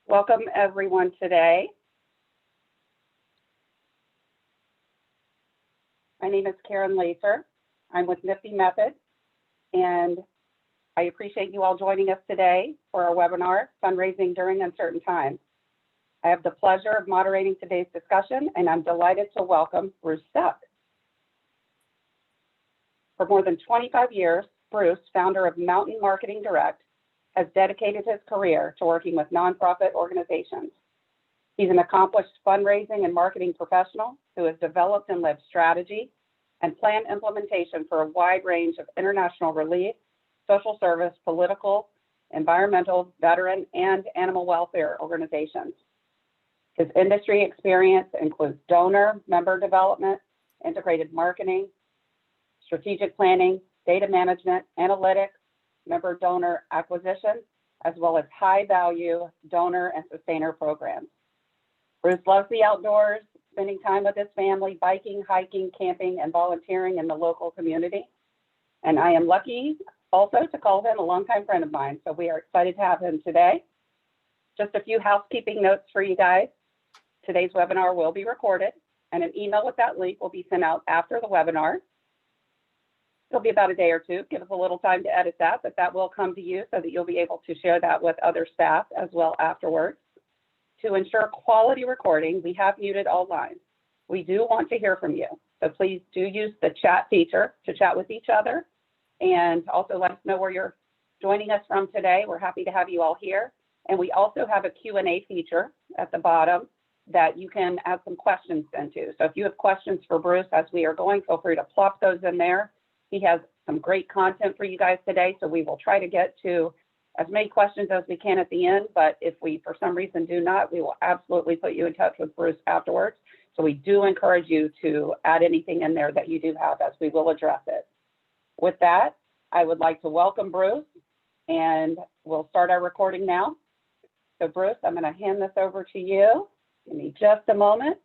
Welcome everyone today. My name is Karen Laser. I'm with Nifty Method, and I appreciate you all joining us today for our webinar, Fundraising During Uncertain Times. I have the pleasure of moderating today's discussion, and I'm delighted to welcome Bruce Stuck. For more than 25 years, Bruce, founder of Mountain Marketing Direct, has dedicated his career to working with nonprofit organizations. He's an accomplished fundraising and marketing professional who has developed and led strategy and plan implementation for a wide range of international relief, social service, political, environmental, veteran, and animal welfare organizations. His industry experience includes donor, member development, integrated marketing, strategic planning, data management, analytics, member donor acquisition, as well as high-value donor and sustainer programs. Bruce loves the outdoors, spending time with his family, biking, hiking, camping, and volunteering in the local community. And I am lucky also to call him a longtime friend of mine, so we are excited to have him today. Just a few housekeeping notes for you guys. Today's webinar will be recorded, and an email with that link will be sent out after the webinar. It'll be about a day or two. Give us a little time to edit that, but that will come to you so that you'll be able to share that with other staff as well afterwards. To ensure quality recording, we have muted all lines. We do want to hear from you, so please do use the chat feature to chat with each other, and also let us know where you're joining us from today. We're happy to have you all here. And we also have a Q&A feature at the bottom that you can add some questions into. So if you have questions for Bruce as we are going, feel free to plop those in there. He has some great content for you guys today, so we will try to get to as many questions as we can at the end, but if we, for some reason, do not, we will absolutely put you in touch with Bruce afterwards. So we do encourage you to add anything in there that you do have, as we will address it. With that, I would like to welcome Bruce, and we'll start our recording now. So Bruce, I'm going to hand this over to you. Give me just a moment.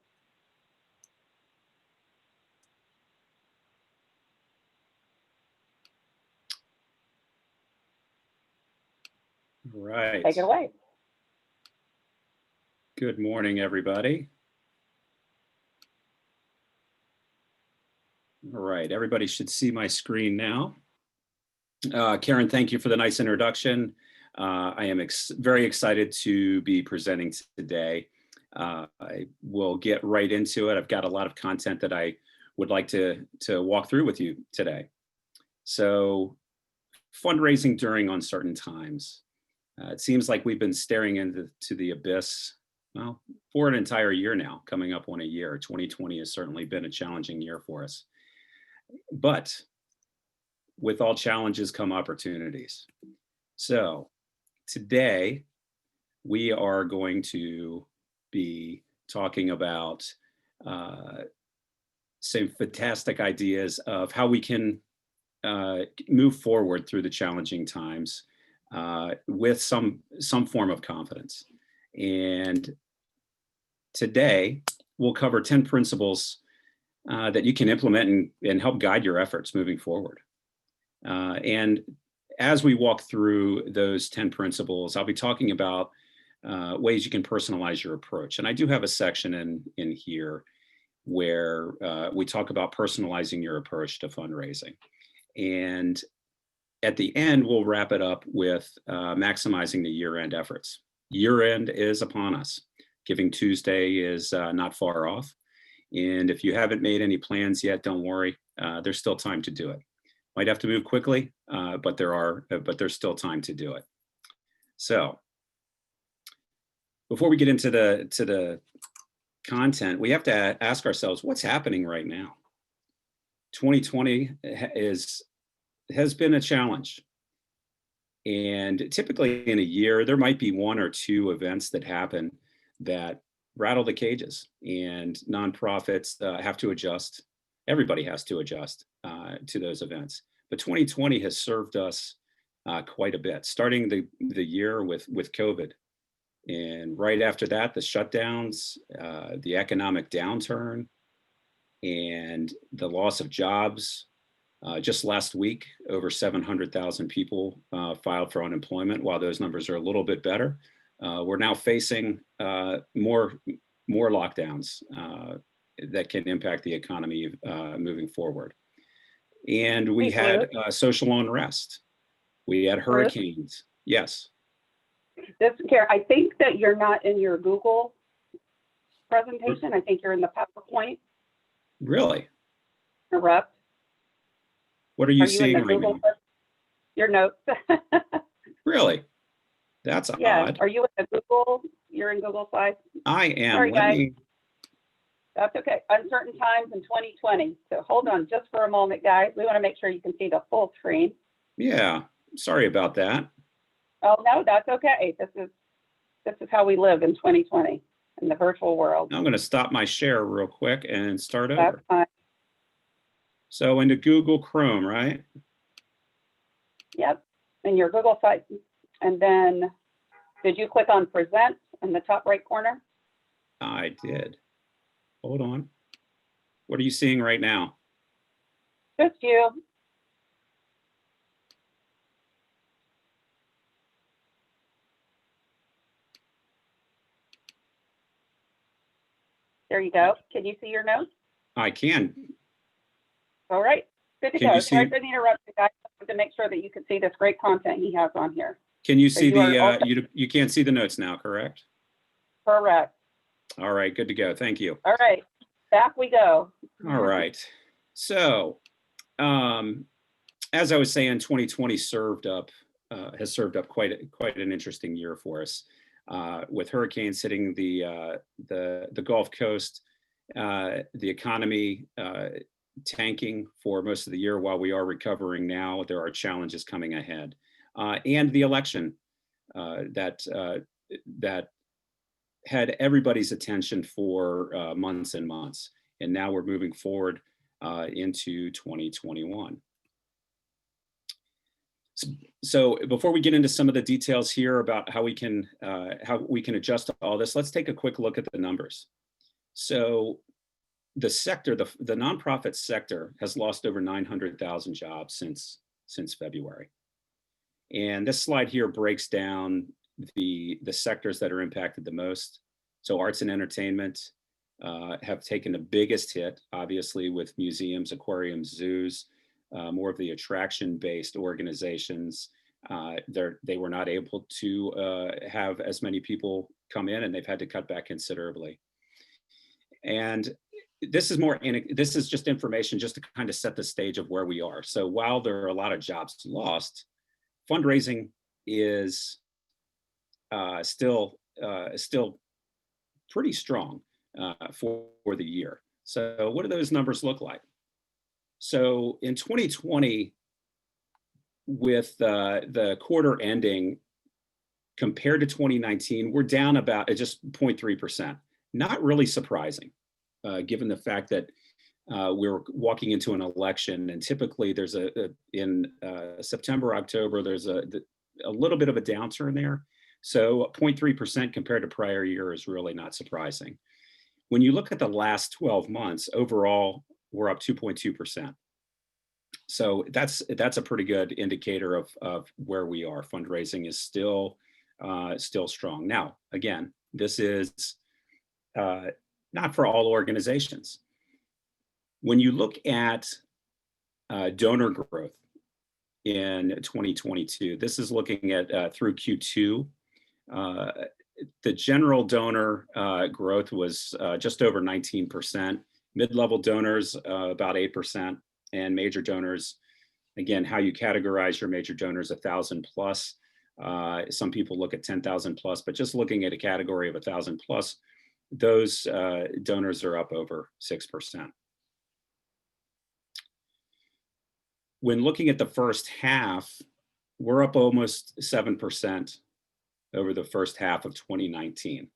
Right. Take it away. Good morning, everybody. All right, everybody should see my screen now. Karen, thank you for the nice introduction. I am very excited to be presenting today. I will get right into it. I've got a lot of content that I would like to walk through with you today. So, fundraising during uncertain times. It seems like we've been staring into the abyss, well, for an entire year now, coming up on a year. 2020 has certainly been a challenging year for us. But with all challenges come opportunities. So today, we are going to be talking about some fantastic ideas of how we can move forward through the challenging times with some form of confidence. And today, we'll cover 10 principles that you can implement and help guide your efforts moving forward. And as we walk through those 10 principles, I'll be talking about ways you can personalize your approach. And I do have a section in here where we talk about personalizing your approach to fundraising. And at the end, we'll wrap it up with maximizing the year-end efforts. Year-end is upon us. Giving Tuesday is not far off. And if you haven't made any plans yet, don't worry. There's still time to do it. Might have to move quickly, but there's still time to do it. So before we get into the content, we have to ask ourselves, what's happening right now? 2020 has been a challenge. And typically in a year, there might be one or two events that happen that rattle the cages, and nonprofits have to adjust. Everybody has to adjust to those events. But 2020 has served us quite a bit, starting the year with COVID. And right after that, the shutdowns, the economic downturn, and the loss of jobs. Just last week, over 700,000 people filed for unemployment. While those numbers are a little bit better, We're now facing more lockdowns that can impact the economy moving forward. And we Wait, had Bruce, social unrest. We had Bruce, hurricanes. Yes. this, Karen, I think that you're not in your Google presentation. I think you're in the PowerPoint. Really? Correct. What are you Are you in seeing the right Google, now? your notes? Really? That's Yeah, odd. are you in the Google, you're in Google Slides? I am. Sorry, Let guys. me. That's okay. Uncertain times in 2020. So hold on just for a moment, guys. We want to make sure you can see the full screen. Yeah. Sorry about that. Oh, no, that's okay. This is how we live in 2020 in the virtual world. I'm going to stop my share real quick and start That's over. fine. So into Google Chrome, right? Yep. And your Google site. And then did you click on present in the top right corner? I did. Hold on. What are you seeing right now? Just you. There you go. Can you see your notes? I can. All right. Good to Can go. you see? Sorry for the interruption, guys. I wanted to make sure that you could see this great content he has on here. Can you So see you are the? also You can't see the notes now, correct? correct. All right. Good to go. Thank you. All right. Back we go. All right. So, as I was saying, 2020 has served up quite an interesting year for us, with hurricanes hitting the Gulf Coast, the economy tanking for most of the year while we are recovering now. There are challenges coming ahead, and the election that had everybody's attention for months and months, and now we're moving forward into 2021. So before we get into some of the details here about how we can adjust to all this, let's take a quick look at the numbers. So the sector, the nonprofit sector, has lost over 900,000 jobs since February. And this slide here breaks down the sectors that are impacted the most. So arts and entertainment have taken the biggest hit, obviously, with museums, aquariums, zoos. More of the attraction-based organizations, they were not able to have as many people come in, and they've had to cut back considerably. And this is just information just to kind of set the stage of where we are. So while there are a lot of jobs lost, fundraising is still pretty strong for the year. So what do those numbers look like? So in 2020, with the quarter ending compared to 2019, we're down about just 0.3%. Not really surprising, given the fact that we're walking into an election, and typically there's in September, October, there's a little bit of a downturn there. So 0.3% compared to prior year is really not surprising. When you look at the last 12 months, overall, we're up 2.2%. So that's a pretty good indicator of where we are. Fundraising is still strong. Now, again, this is not for all organizations. When you look at donor growth in 2022, this is looking at through Q2. The general donor growth was just over 19%. Mid-level donors about 8%, and major donors, again, how you categorize your major donors, 1,000 plus. Some people look at 10,000 plus, but just looking at a category of 1,000 plus, those donors are up over 6%. When looking at the first half, we're up almost 7% over the first half of 2019.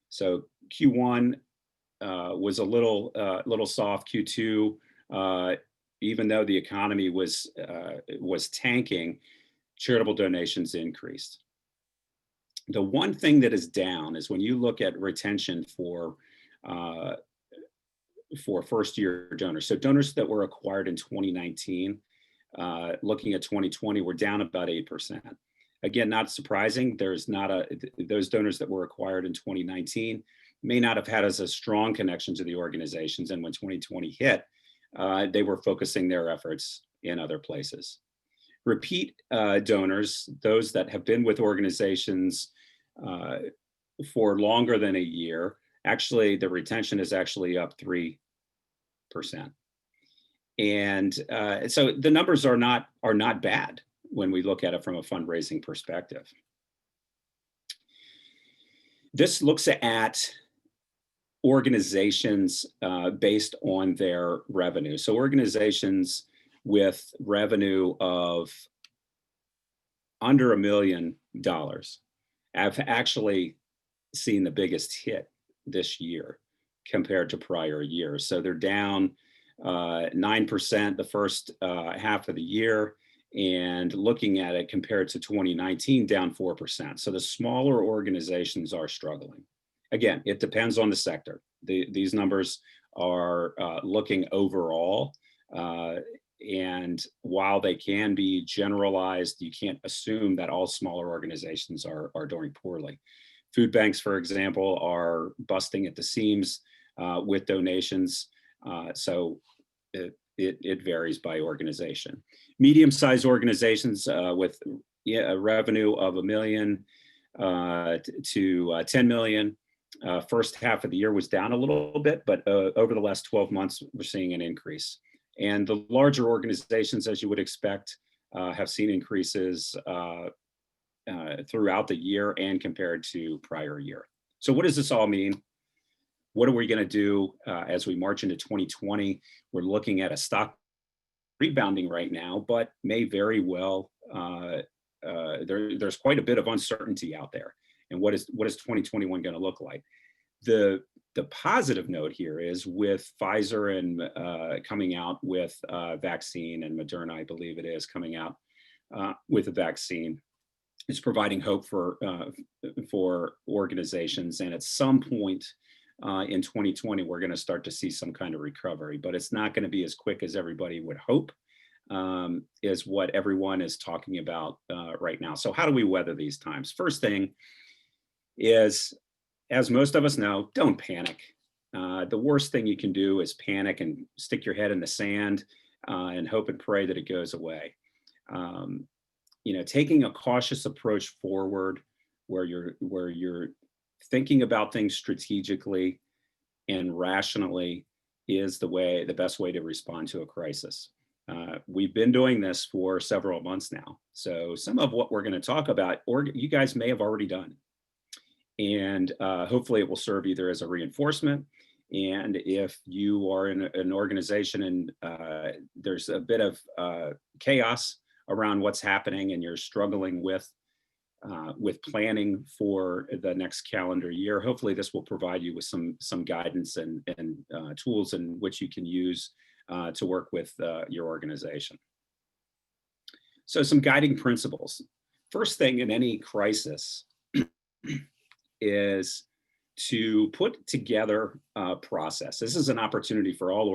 So Q1 was a little soft. Q2, even though the economy was tanking, charitable donations increased. The one thing that is down is when you look at retention for first-year donors. So donors that were acquired in 2019, looking at 2020, we're down about 8%. Again, not surprising. There's not those donors that were acquired in 2019 may not have had as a strong connection to the organizations. And when 2020 hit, they were focusing their efforts in other places. Repeat donors, those that have been with organizations for longer than a year, actually the retention is actually up 3%. And so the numbers are not bad when we look at it from a fundraising perspective. This looks at organizations based on their revenue. So organizations with revenue of under $1 million have actually seen the biggest hit this year compared to prior years. So they're down 9% the first half of the year, and looking at it compared to 2019, down 4%. So the smaller organizations are struggling. Again, it depends on the sector. These numbers are looking overall, and while they can be generalized, you can't assume that all smaller organizations are doing poorly. Food banks, for example, are busting at the seams with donations. So it varies by organization. Medium-sized organizations with a revenue of $1 million to 10 million. First half of the year was down a little bit, but over the last 12 months, we're seeing an increase. And the larger organizations, as you would expect, have seen increases throughout the year and compared to prior year. So what does this all mean? What are we going to do as we march into 2020? We're looking at a stock rebounding right now, but may very well, there's quite a bit of uncertainty out there. And what is 2021 going to look like? The positive note here is with Pfizer and coming out with a vaccine, and Moderna, I believe it is, coming out with a vaccine, is providing hope for organizations. And at some point in 2020, we're going to start to see some kind of recovery, but it's not going to be as quick as everybody would hope, is what everyone is talking about right now. So how do we weather these times? First thing is, as most of us know, don't panic. The worst thing you can do is panic and stick your head in the sand and hope and pray that it goes away. Taking a cautious approach forward, where you're thinking about things strategically and rationally, is the best way to respond to a crisis. We've been doing this for several months now. So some of what we're going to talk about, you guys may have already done. And hopefully it will serve either as a reinforcement. And if you are in an organization and there's a bit of chaos around what's happening and you're struggling with planning for the next calendar year, hopefully this will provide you with some guidance and tools in which you can use to work with your organization. So some guiding principles. First thing in any crisis is to put together a process. This is an opportunity for all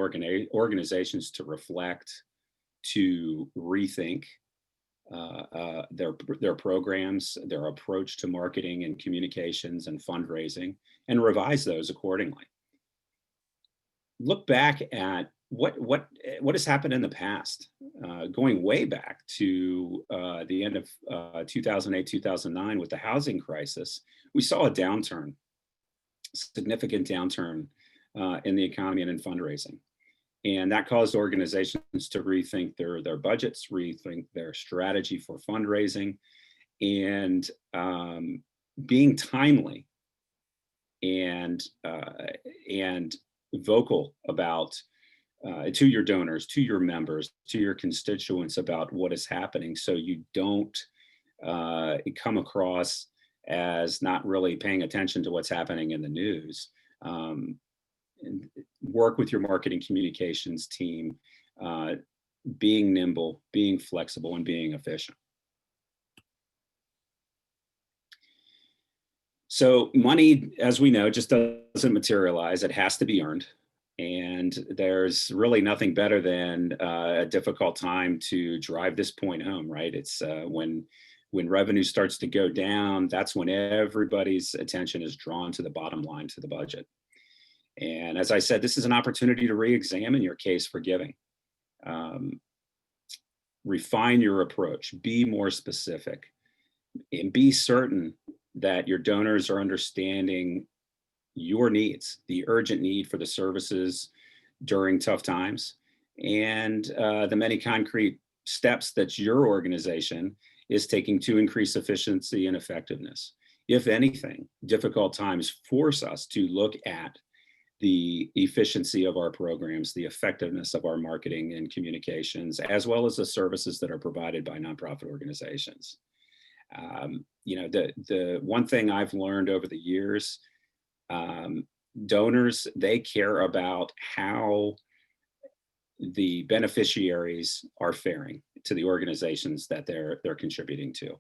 organizations to reflect, to rethink their programs, their approach to marketing and communications and fundraising, and revise those accordingly. Look back at what has happened in the past, going way back to the end of 2008, 2009 with the housing crisis. We saw a downturn, significant downturn in the economy and in fundraising. And that caused organizations to rethink their budgets, rethink their strategy for fundraising, and being timely and vocal about to your donors, to your members, to your constituents about what is happening, so you don't come across as not really paying attention to what's happening in the news. And work with your marketing communications team, being nimble, being flexible, and being efficient. So money, as we know, just doesn't materialize. It has to be earned. And there's really nothing better than a difficult time to drive this point home, right? It's when When revenue starts to go down, that's when everybody's attention is drawn to the bottom line, to the budget. And as I said, this is an opportunity to re-examine your case for giving. Refine your approach, be more specific, and be certain that your donors are understanding your needs, the urgent need for the services during tough times, and the many concrete steps that your organization is taking to increase efficiency and effectiveness. If anything, difficult times force us to look at the efficiency of our programs, the effectiveness of our marketing and communications, as well as the services that are provided by nonprofit organizations. The one thing I've learned over the years, donors, they care about how the beneficiaries are faring to the organizations that they're contributing to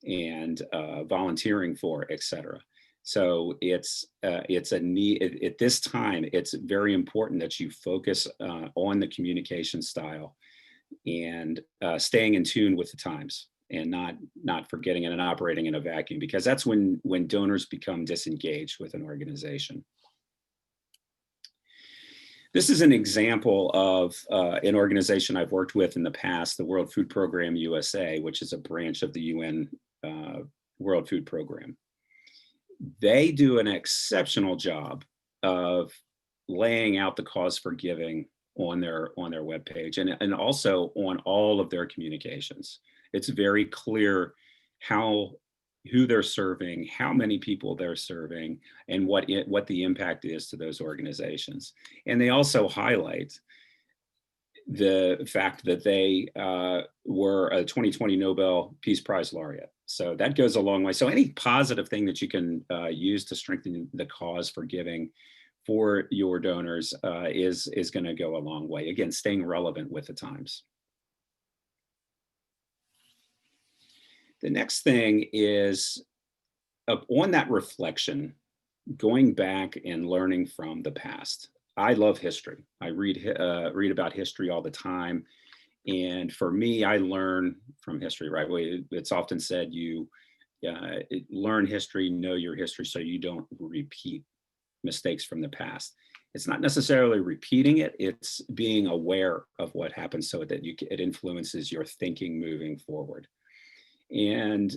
and volunteering for, et cetera. So it's a need at this time. It's very important that you focus on the communication style and staying in tune with the times, and not forgetting it and operating in a vacuum, because that's when donors become disengaged with an organization. This is an example of an organization I've worked with in the past, the World Food Program USA, which is a branch of the UN World Food Program. They do an exceptional job of laying out the cause for giving on their webpage, and also on all of their communications. It's very clear who they're serving, how many people they're serving, and what the impact is to those organizations. And they also highlight the fact that they were a 2020 Nobel Peace Prize laureate. So that goes a long way. So any positive thing that you can use to strengthen the cause for giving for your donors is going to go a long way. Again, staying relevant with the times. The next thing is, on that reflection, going back and learning from the past. I love history. I read about history all the time. And for me, I learn from history, right? It's often said you learn history, know your history, so you don't repeat mistakes from the past. It's not necessarily repeating it, it's being aware of what happened so that it influences your thinking moving forward. And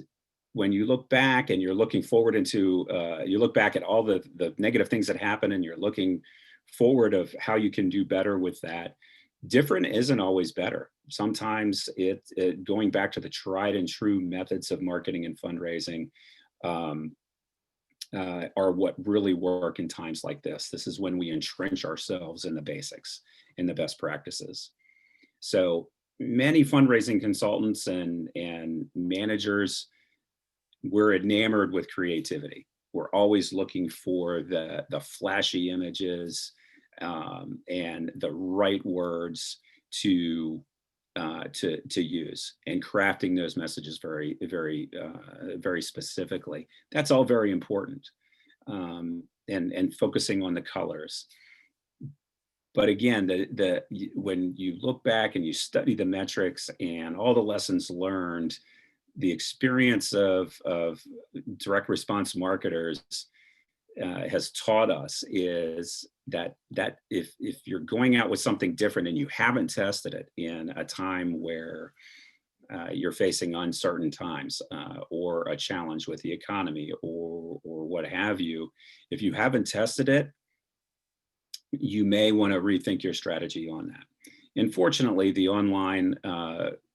when you look back and you're looking forward you look back at all the negative things that happen, and you're looking forward of how you can do better with that. Different isn't always better. Sometimes going back to the tried and true methods of marketing and fundraising are what really work in times like this. This is when we entrench ourselves in the basics, in the best practices. So many fundraising consultants and managers, we're enamored with creativity. We're always looking for the flashy images and the right words to use, and crafting those messages very, very, very specifically. That's all very important, and focusing on the colors. But again, when you look back and you study the metrics and all the lessons learned, the experience of direct response marketers has taught us is that if you're going out with something different and you haven't tested it in a time where you're facing uncertain times or a challenge with the economy or what have you, if you haven't tested it, you may want to rethink your strategy on that. And fortunately, the online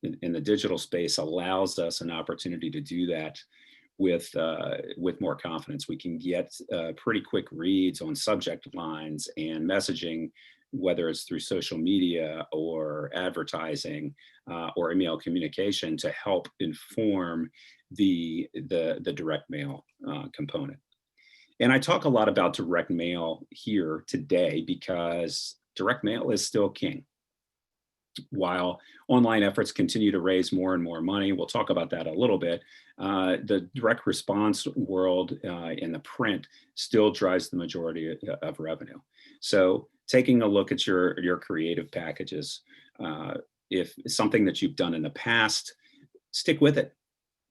in the digital space allows us an opportunity to do that with more confidence. We can get pretty quick reads on subject lines and messaging, whether it's through social media or advertising or email communication, to help inform the direct mail component. And I talk a lot about direct mail here today because direct mail is still king. While online efforts continue to raise more and more money, we'll talk about that a little bit, the direct response world in the print still drives the majority of revenue. So taking a look at your creative packages, if it's something that you've done in the past, stick with it.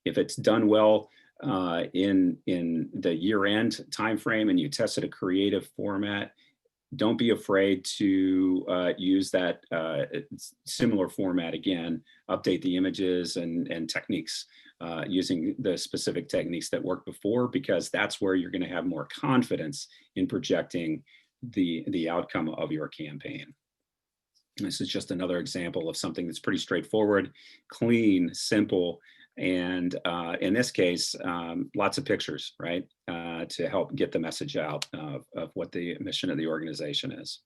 If it's done well in the year-end timeframe and you tested a creative format, don't be afraid to use that similar format again, update the images and techniques using the specific techniques that worked before, because that's where you're going to have more confidence in projecting the outcome of your campaign. This is just another example of something that's pretty straightforward, clean, simple, and in this case, lots of pictures, right, to help get the message out of what the mission of the organization is.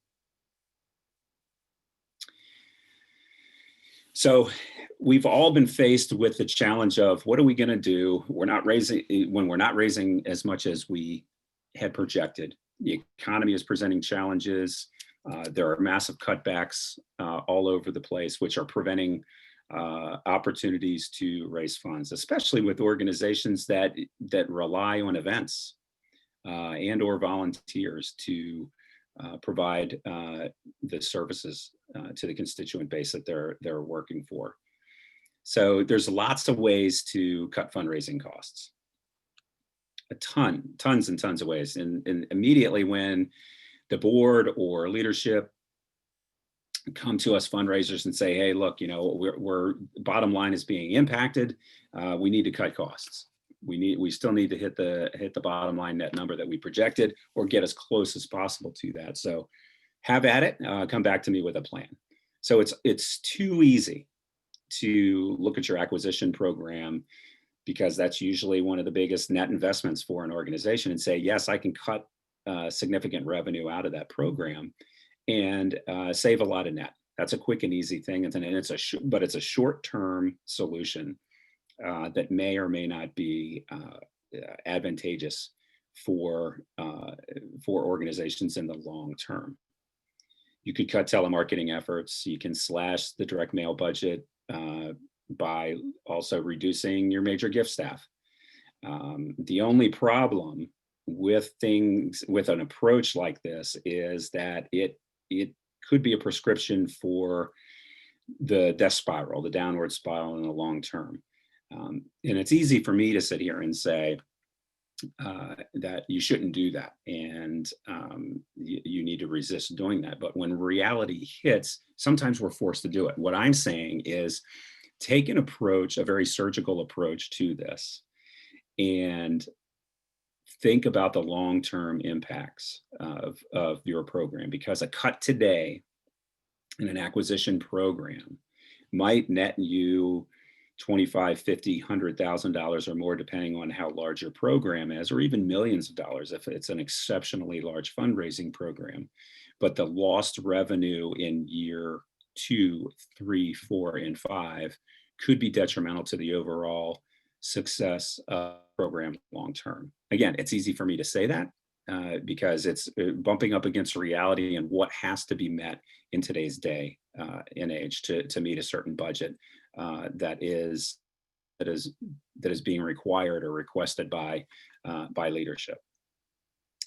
So we've all been faced with the challenge of what are we going to do? We're not raising as much as we had projected. The economy is presenting challenges. There are massive cutbacks all over the place, which are preventing opportunities to raise funds, especially with organizations that rely on events and or volunteers to provide the services to the constituent base that they're working for. So there's lots of ways to cut fundraising costs. Tons and tons of ways. And immediately when the board or leadership come to us fundraisers and say, hey, look, we're bottom line is being impacted. We need to cut costs. We still need to hit the bottom line net number that we projected, or get as close as possible to that. So have at it. Come back to me with a plan. So it's too easy to look at your acquisition program, because that's usually one of the biggest net investments for an organization, and say, yes, I can cut significant revenue out of that program and save a lot of net. That's a quick and easy thing, and but it's a short-term solution that may or may not be advantageous for organizations in the long term. You could cut telemarketing efforts. You can slash the direct mail budget by also reducing your major gift staff. The only problem with an approach like this is that it could be a prescription for the death spiral, the downward spiral in the long term. And it's easy for me to sit here and say that you shouldn't do that, and you need to resist doing that. But when reality hits, sometimes we're forced to do it. What I'm saying is take an approach, a very surgical approach to this, and think about the long-term impacts of your program, because a cut today in an acquisition program might net you $25,000, $50,000, $100,000 or more, depending on how large your program is, or even millions of dollars if it's an exceptionally large fundraising program. But the lost revenue in year 2, 3, 4, and 5 could be detrimental to the overall success of the program long term. Again, it's easy for me to say that because it's bumping up against reality and what has to be met in today's day and age to meet a certain budget that is being required or requested by leadership.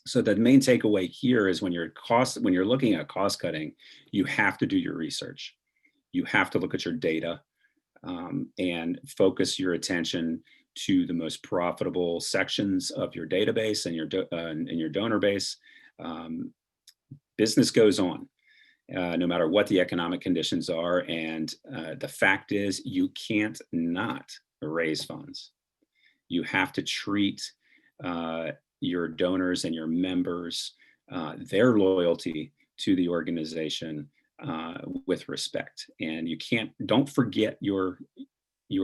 So the main takeaway here is when you're looking at cost cutting, you have to do your research. You have to look at your data and focus your attention to the most profitable sections of your database and your donor base. Business goes on. No matter what the economic conditions are. And the fact is, you can't not raise funds. You have to treat your donors and your members, their loyalty to the organization with respect. And don't forget your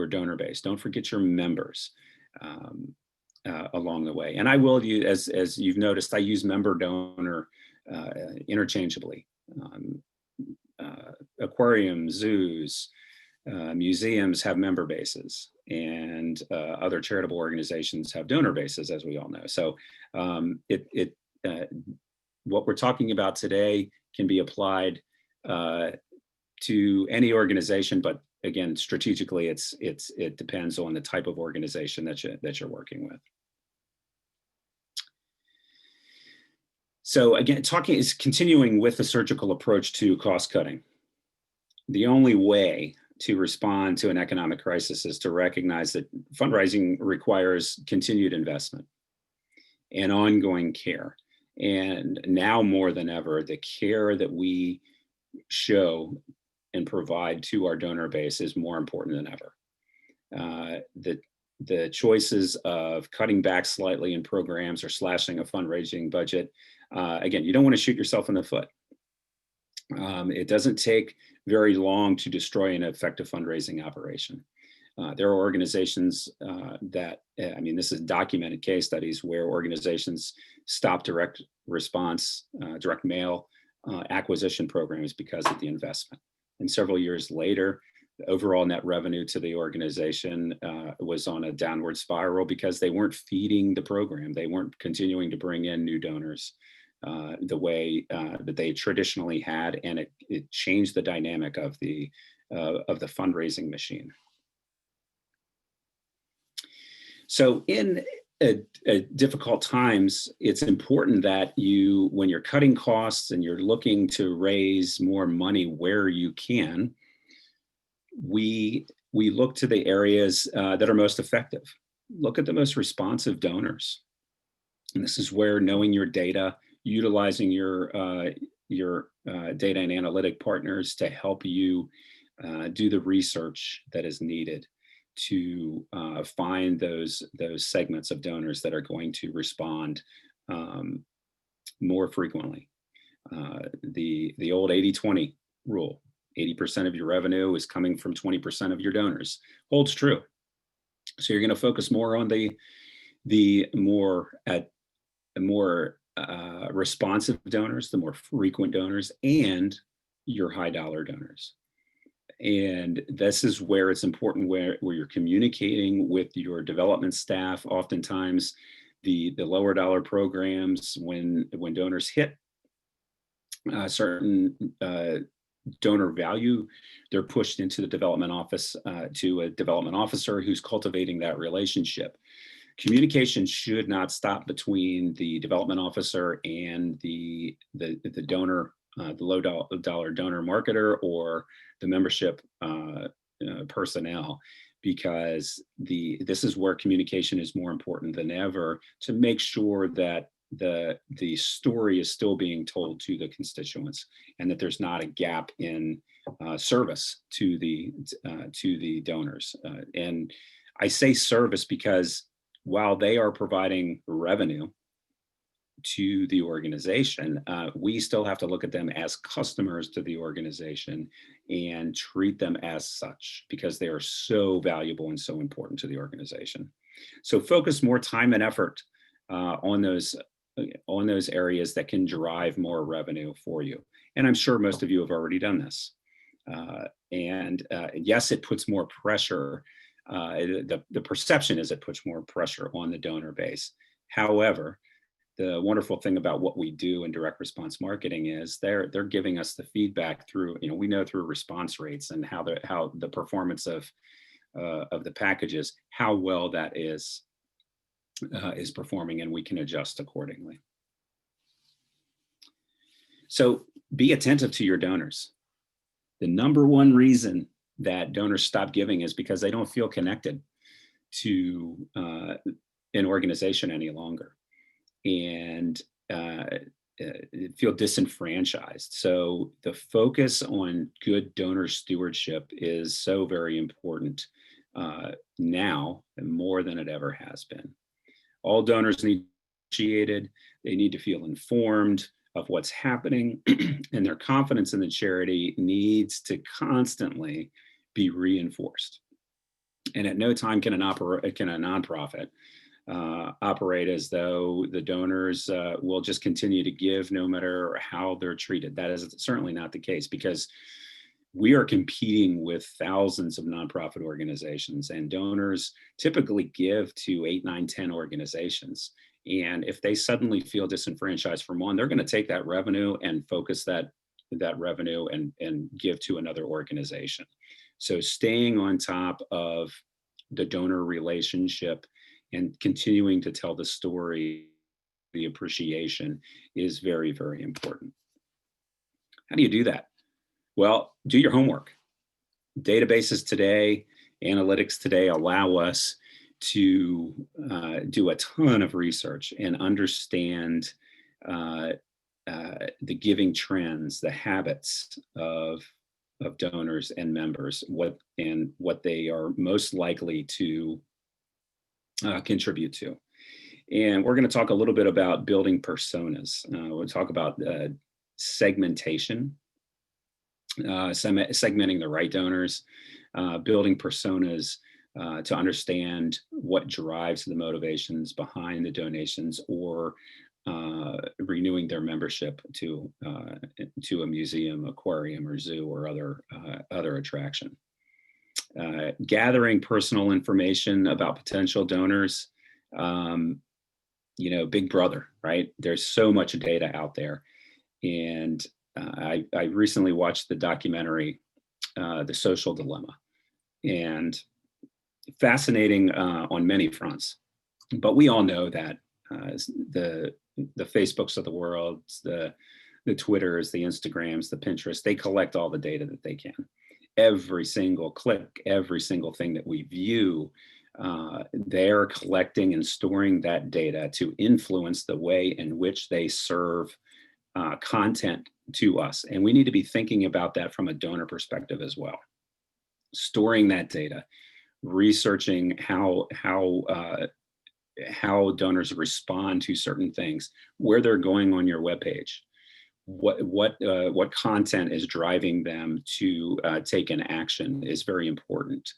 donor base. Don't forget your members along the way. And I will use, as you've noticed, I use member donor interchangeably. Aquariums, zoos, museums have member bases, and other charitable organizations have donor bases, as we all know. So what we're talking about today can be applied to any organization, but again, strategically, it depends on the type of organization that you're working with. So again, continuing with the surgical approach to cost cutting. The only way to respond to an economic crisis is to recognize that fundraising requires continued investment and ongoing care. And now more than ever, the care that we show and provide to our donor base is more important than ever. The choices of cutting back slightly in programs or slashing a fundraising budget, again, you don't want to shoot yourself in the foot. It doesn't take very long to destroy an effective fundraising operation. There are organizations this is documented case studies where organizations stop direct response, direct mail acquisition programs because of the investment. And several years later, the overall net revenue to the organization was on a downward spiral because they weren't feeding the program. They weren't continuing to bring in new donors the way that they traditionally had, and it changed the dynamic of the fundraising machine. So in difficult times, it's important that when you're cutting costs and you're looking to raise more money where you can, we look to the areas that are most effective. Look at the most responsive donors. And this is where knowing your data, utilizing your data and analytic partners to help you do the research that is needed to find those segments of donors that are going to respond more frequently. The old 80-20 rule, 80% of your revenue is coming from 20% of your donors, holds true. So you're going to focus more on the more responsive donors, the more frequent donors, and your high dollar donors. And this is where it's important where you're communicating with your development staff. Oftentimes the lower dollar programs, when donors hit certain donor value, they're pushed into the development office to a development officer who's cultivating that relationship. Communication should not stop between the development officer and the donor, the low dollar donor marketer or the membership personnel, because this is where communication is more important than ever to make sure that the story is still being told to the constituents and that there's not a gap in service to the donors. And I say service because while they are providing revenue to the organization, we still have to look at them as customers to the organization and treat them as such because they are so valuable and so important to the organization. So focus more time and effort on those areas that can drive more revenue for you. And I'm sure most of you have already done this. Yes, it puts more pressure. The perception is it puts more pressure on the donor base. However, the wonderful thing about what we do in direct response marketing is they're giving us the feedback through, we know through response rates and how the performance of the packages, how well that is performing, and we can adjust accordingly. So be attentive to your donors. The number one reason that donors stop giving is because they don't feel connected to an organization any longer and feel disenfranchised. So the focus on good donor stewardship is so very important now and more than it ever has been. All donors need to be appreciated. They need to feel informed of what's happening, and their confidence in the charity needs to constantly be reinforced. And at no time can a nonprofit operate as though the donors will just continue to give no matter how they're treated. That is certainly not the case, because we are competing with thousands of nonprofit organizations, and donors typically give to 8, 9, 10 organizations. And if they suddenly feel disenfranchised from one, they're going to take that revenue and focus that revenue and give to another organization. So staying on top of the donor relationship and continuing to tell the story, the appreciation, is very, very important. How do you do that? Well, do your homework. Databases today, analytics today allow us to do a ton of research and understand the giving trends, the habits of donors and members, what they are most likely to contribute to. And we're going to talk a little bit about building personas. We'll talk about segmentation, segmenting the right donors, building personas to understand what drives the motivations behind the donations, or renewing their membership to a museum, aquarium, or zoo, or other attraction. Gathering personal information about potential donors. Big brother, right? There's so much data out there. And I recently watched the documentary, The Social Dilemma, and fascinating on many fronts. But we all know that the Facebooks of the world, the Twitters, the Instagrams, the Pinterest, they collect all the data that they can. Every single click, every single thing that we view, they're collecting and storing that data to influence the way in which they serve content to us. And we need to be thinking about that from a donor perspective as well. Storing that data, researching how donors respond to certain things, where they're going on your webpage, what content is driving them to take an action is very important,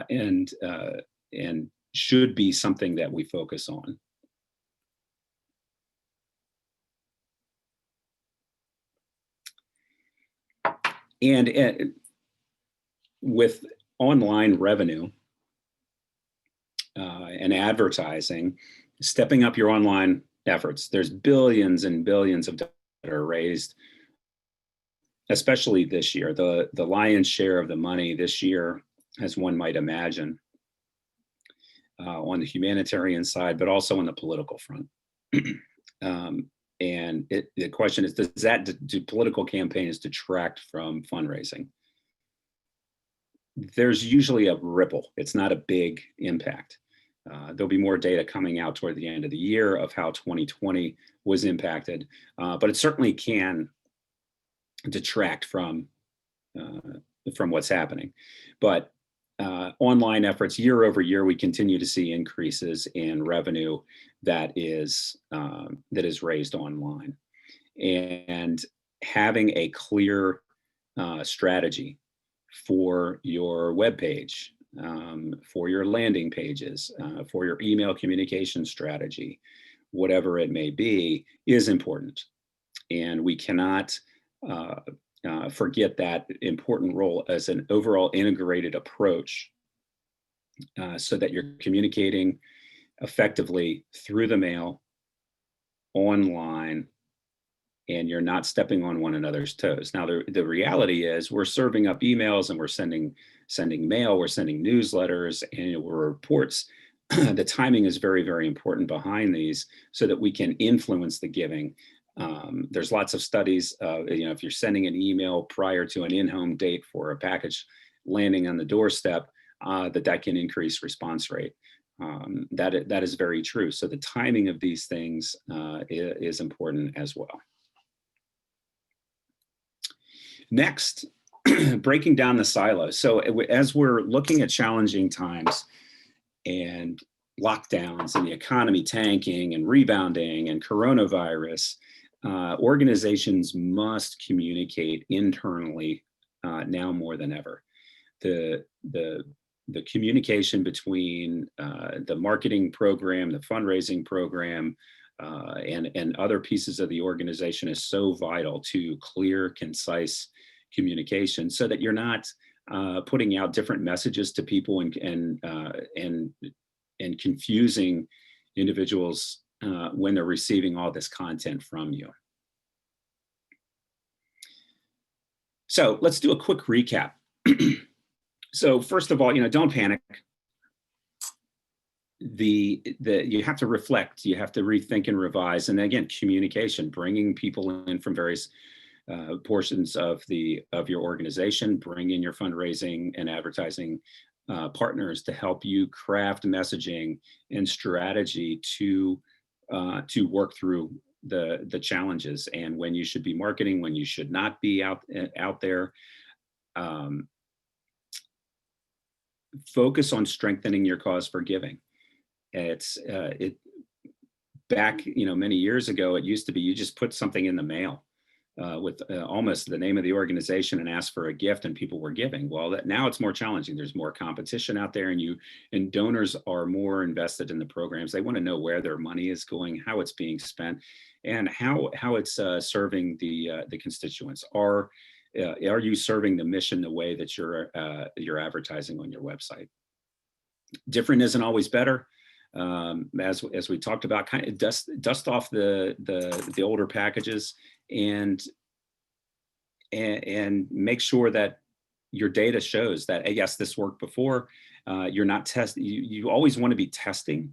and should be something that we focus on. And with online revenue and advertising, stepping up your online efforts, there's billions and billions of dollars that are raised, especially this year. The lion's share of the money this year, as one might imagine, on the humanitarian side, but also on the political front. And the question is, do political campaigns detract from fundraising? There's usually a ripple. It's not a big impact. There'll be more data coming out toward the end of the year of how 2020 was impacted, but it certainly can detract from what's happening. But online efforts, year over year, we continue to see increases in revenue that is raised online. And having a clear strategy for your webpage, for your landing pages, for your email communication strategy, whatever it may be, is important. And we cannot forget that important role as an overall integrated approach, so that you're communicating effectively through the mail, online, and you're not stepping on one another's toes. Now, the reality is we're serving up emails, and we're sending mail, we're sending newsletters, annual reports. The timing is very, very important behind these, so that we can influence the giving. There's lots of studies, if you're sending an email prior to an in-home date for a package landing on the doorstep, that can increase response rate. That is very true. So the timing of these things is important as well. Next, breaking down the silos. So as we're looking at challenging times and lockdowns and the economy tanking and rebounding and coronavirus, organizations must communicate internally now more than ever. The communication between the marketing program, the fundraising program, and other pieces of the organization is so vital to clear, concise communication, so that you're not putting out different messages to people and confusing individuals when they're receiving all this content from you. So let's do a quick recap. So first of all, don't panic. You have to reflect, you have to rethink and revise. And again, communication, bringing people in from various portions of your organization. Bring in your fundraising and advertising partners to help you craft messaging and strategy to work through the challenges, and when you should be marketing, when you should not be out there. Focus on strengthening your cause for giving. It's back, many years ago, it used to be you just put something in the mail with almost the name of the organization and ask for a gift, and people were giving. Well, now it's more challenging. There's more competition out there, and donors are more invested in the programs. They want to know where their money is going, how it's being spent, and how it's serving the constituents. Are you serving the mission the way that you're advertising on your website? Different isn't always better. As we talked about, kind of dust off the older packages and make sure that your data shows that, yes, this worked before. You're not testing. You always want to be testing,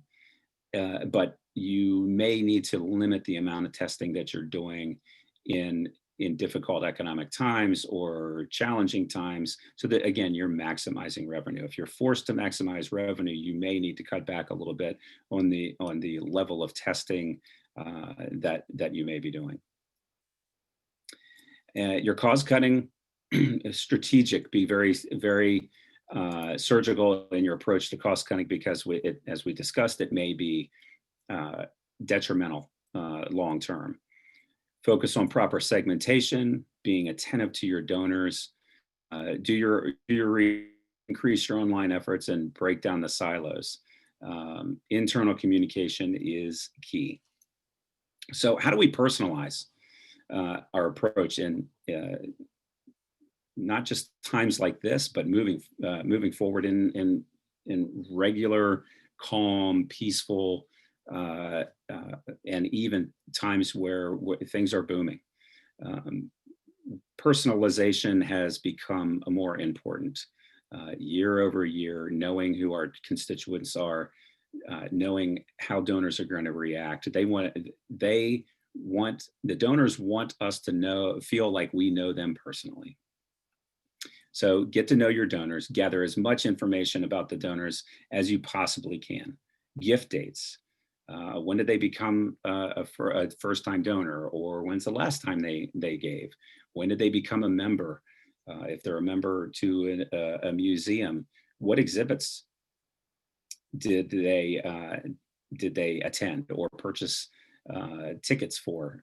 but you may need to limit the amount of testing that you're doing in difficult economic times or challenging times, so that, again, you're maximizing revenue. If you're forced to maximize revenue, you may need to cut back a little bit on the level of testing that you may be doing. Your cost cutting is strategic. Be very, very surgical in your approach to cost cutting, because as we discussed, it may be detrimental long term. Focus on proper segmentation, being attentive to your donors. Increase your online efforts and break down the silos. Internal communication is key. So how do we personalize our approach, and not just times like this, but moving forward in regular, calm, peaceful, and even times where things are booming? Personalization has become more important year over year. Knowing who our constituents are, knowing how donors are going to react. The donors want us to feel like we know them personally. So get to know your donors, gather as much information about the donors as you possibly can. Gift dates. When did they become a first-time donor, or when's the last time they gave? When did they become a member? If they're a member to a museum, what exhibits did they attend or purchase tickets for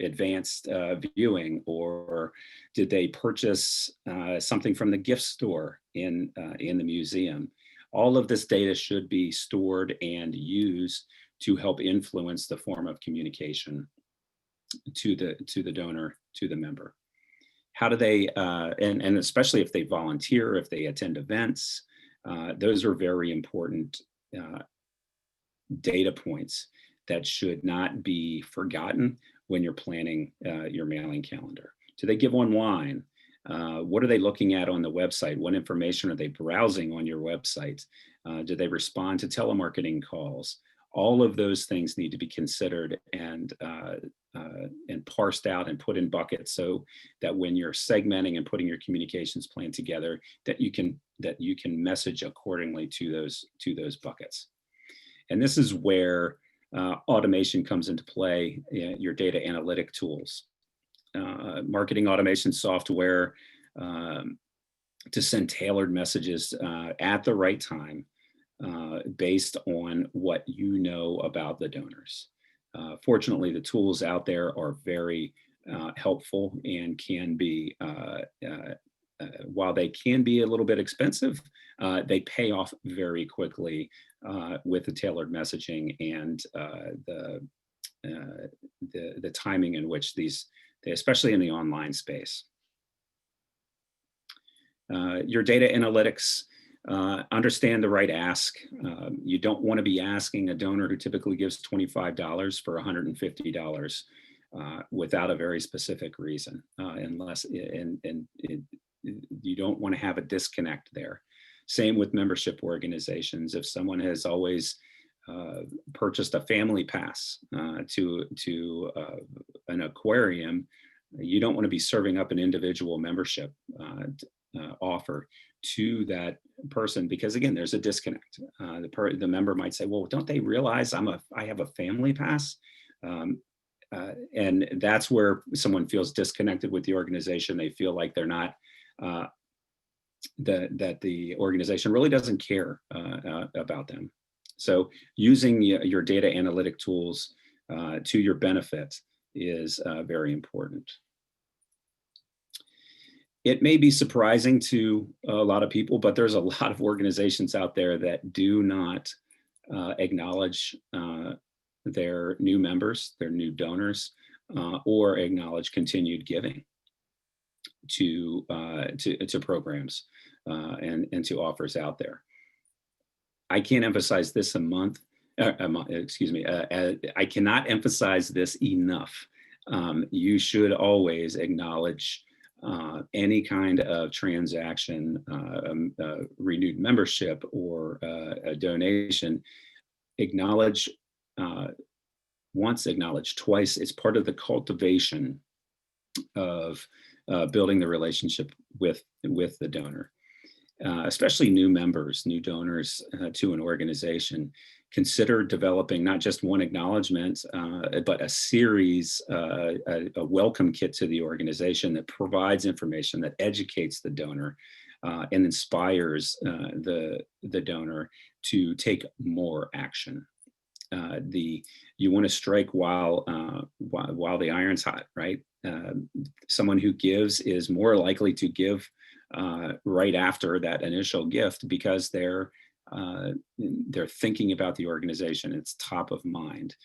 advanced viewing, or did they purchase something from the gift store in the museum? All of this data should be stored and used to help influence the form of communication to the donor, to the member. How do they, and especially if they volunteer, if they attend events, those are very important data points that should not be forgotten when you're planning your mailing calendar. Do they give online? What are they looking at on the website? What information are they browsing on your website? Do they respond to telemarketing calls? All of those things need to be considered and parsed out and put in buckets, so that when you're segmenting and putting your communications plan together, that you can message accordingly to those buckets. And this is where automation comes into play. Your data analytic tools. Marketing automation software to send tailored messages at the right time based on what you know about the donors. Fortunately, the tools out there are very helpful and can be, while they can be a little bit expensive, they pay off very quickly with the tailored messaging and the timing in which especially in the online space. Your data analytics, understand the right ask. You don't want to be asking a donor who typically gives $25 for $150 without a very specific reason, unless you don't want to have a disconnect there. Same with membership organizations. If someone has always purchased a family pass to an aquarium, You don't want to be serving up an individual membership offer to that person, because again, there's a disconnect. The member might say, well, don't they realize I have a family pass? And that's where someone feels disconnected with the organization. They feel like they're not, that the organization really doesn't care about them. So using your data analytic tools to your benefit is very important. It may be surprising to a lot of people, but there's a lot of organizations out there that do not acknowledge their new members, their new donors, or acknowledge continued giving to programs and to offers out there. I can't emphasize this I cannot emphasize this enough. You should always acknowledge any kind of transaction, renewed membership, or a donation. Acknowledge once, acknowledge twice. It's part of the cultivation of building the relationship with the donor. Especially new members, new donors to an organization. Consider developing not just one acknowledgement, but a series, a welcome kit to the organization that provides information, that educates the donor and inspires the donor to take more action. You want to strike while the iron's hot, right? Someone who gives is more likely to give right after that initial gift, because they're thinking about the organization. It's top of mind.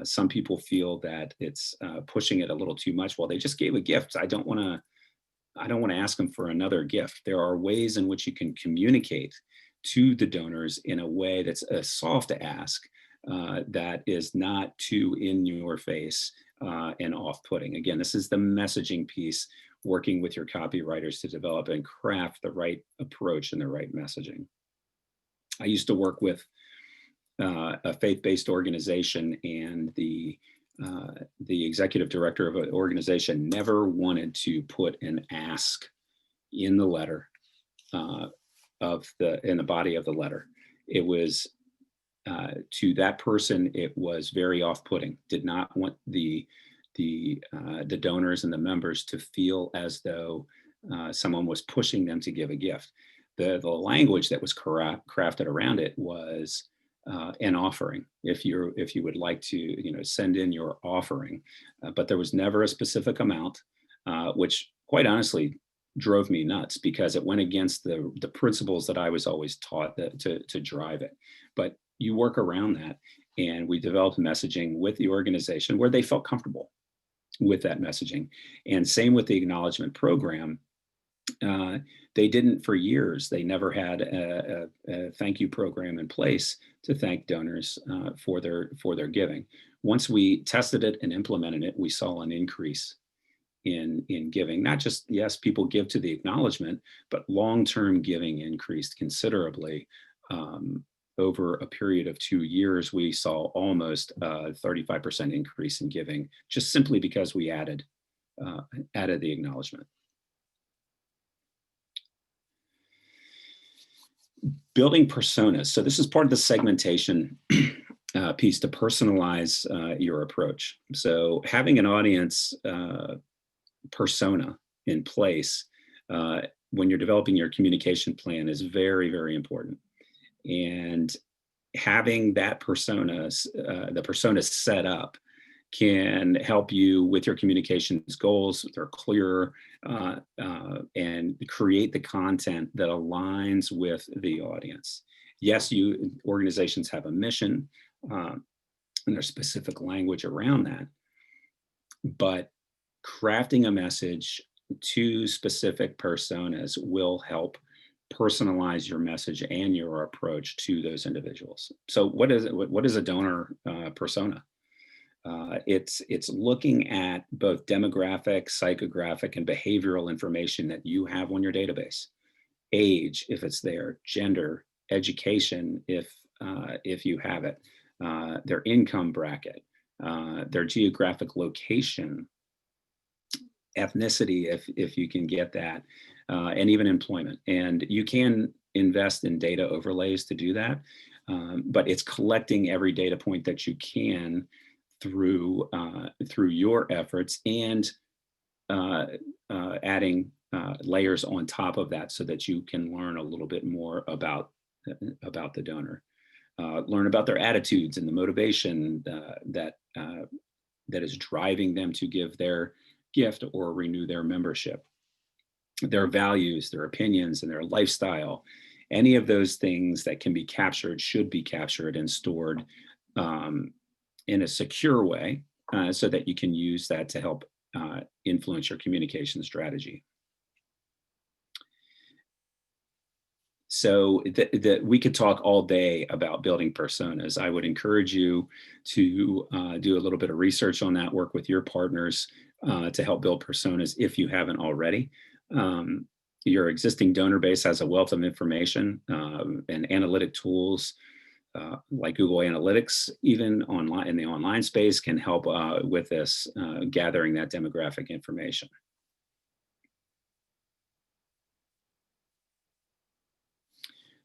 Some people feel that it's pushing it a little too much. Well, they just gave a gift. I don't want to ask them for another gift. There are ways in which you can communicate to the donors in a way that's a soft ask, that is not too in your face and off-putting. Again, this is the messaging piece, working with your copywriters to develop and craft the right approach and the right messaging. I used to work with a faith-based organization, and the executive director of an organization never wanted to put an ask in the letter, in the body of the letter. It was to that person, it was very off-putting. Did not want the donors and the members to feel as though someone was pushing them to give a gift. The language that was crafted around it was an offering. If you would like to, send in your offering, but there was never a specific amount, which quite honestly drove me nuts, because it went against the principles that I was always taught to drive it. But you work around that, and we developed messaging with the organization where they felt comfortable with that messaging. And same with the acknowledgement program. They didn't, for years, they never had a thank you program in place to thank donors for their giving. Once we tested it and implemented it, we saw an increase in giving. Not just, yes, people give to the acknowledgement, but long-term giving increased considerably. Over a period of 2 years, we saw almost a 35% increase in giving, just simply because we added the acknowledgement. Building personas. So this is part of the segmentation piece, to personalize your approach. So having an audience persona in place when you're developing your communication plan is very, very important. And having that the persona set up, can help you with your communications goals. They're clearer, and create the content that aligns with the audience. Yes, organizations have a mission, and there's specific language around that, but crafting a message to specific personas will help personalize your message and your approach to those individuals. So what is a donor persona? It's looking at both demographic, psychographic, and behavioral information that you have on your database. Age, if it's there; gender; education, if you have it; their income bracket; their geographic location; ethnicity, if you can get that, and even employment. And you can invest in data overlays to do that, but it's collecting every data point that you can through your efforts, and adding layers on top of that so that you can learn a little bit more about the donor, learn about their attitudes and the motivation that is driving them to give their gift or renew their membership, their values, their opinions, and their lifestyle. Any of those things that can be captured should be captured and stored in a secure way, so that you can use that to help influence your communication strategy. So we could talk all day about building personas. I would encourage you to do a little bit of research on that, work with your partners to help build personas if you haven't already. Your existing donor base has a wealth of information and analytic tools like Google Analytics, even online in the online space, can help with this, gathering that demographic information.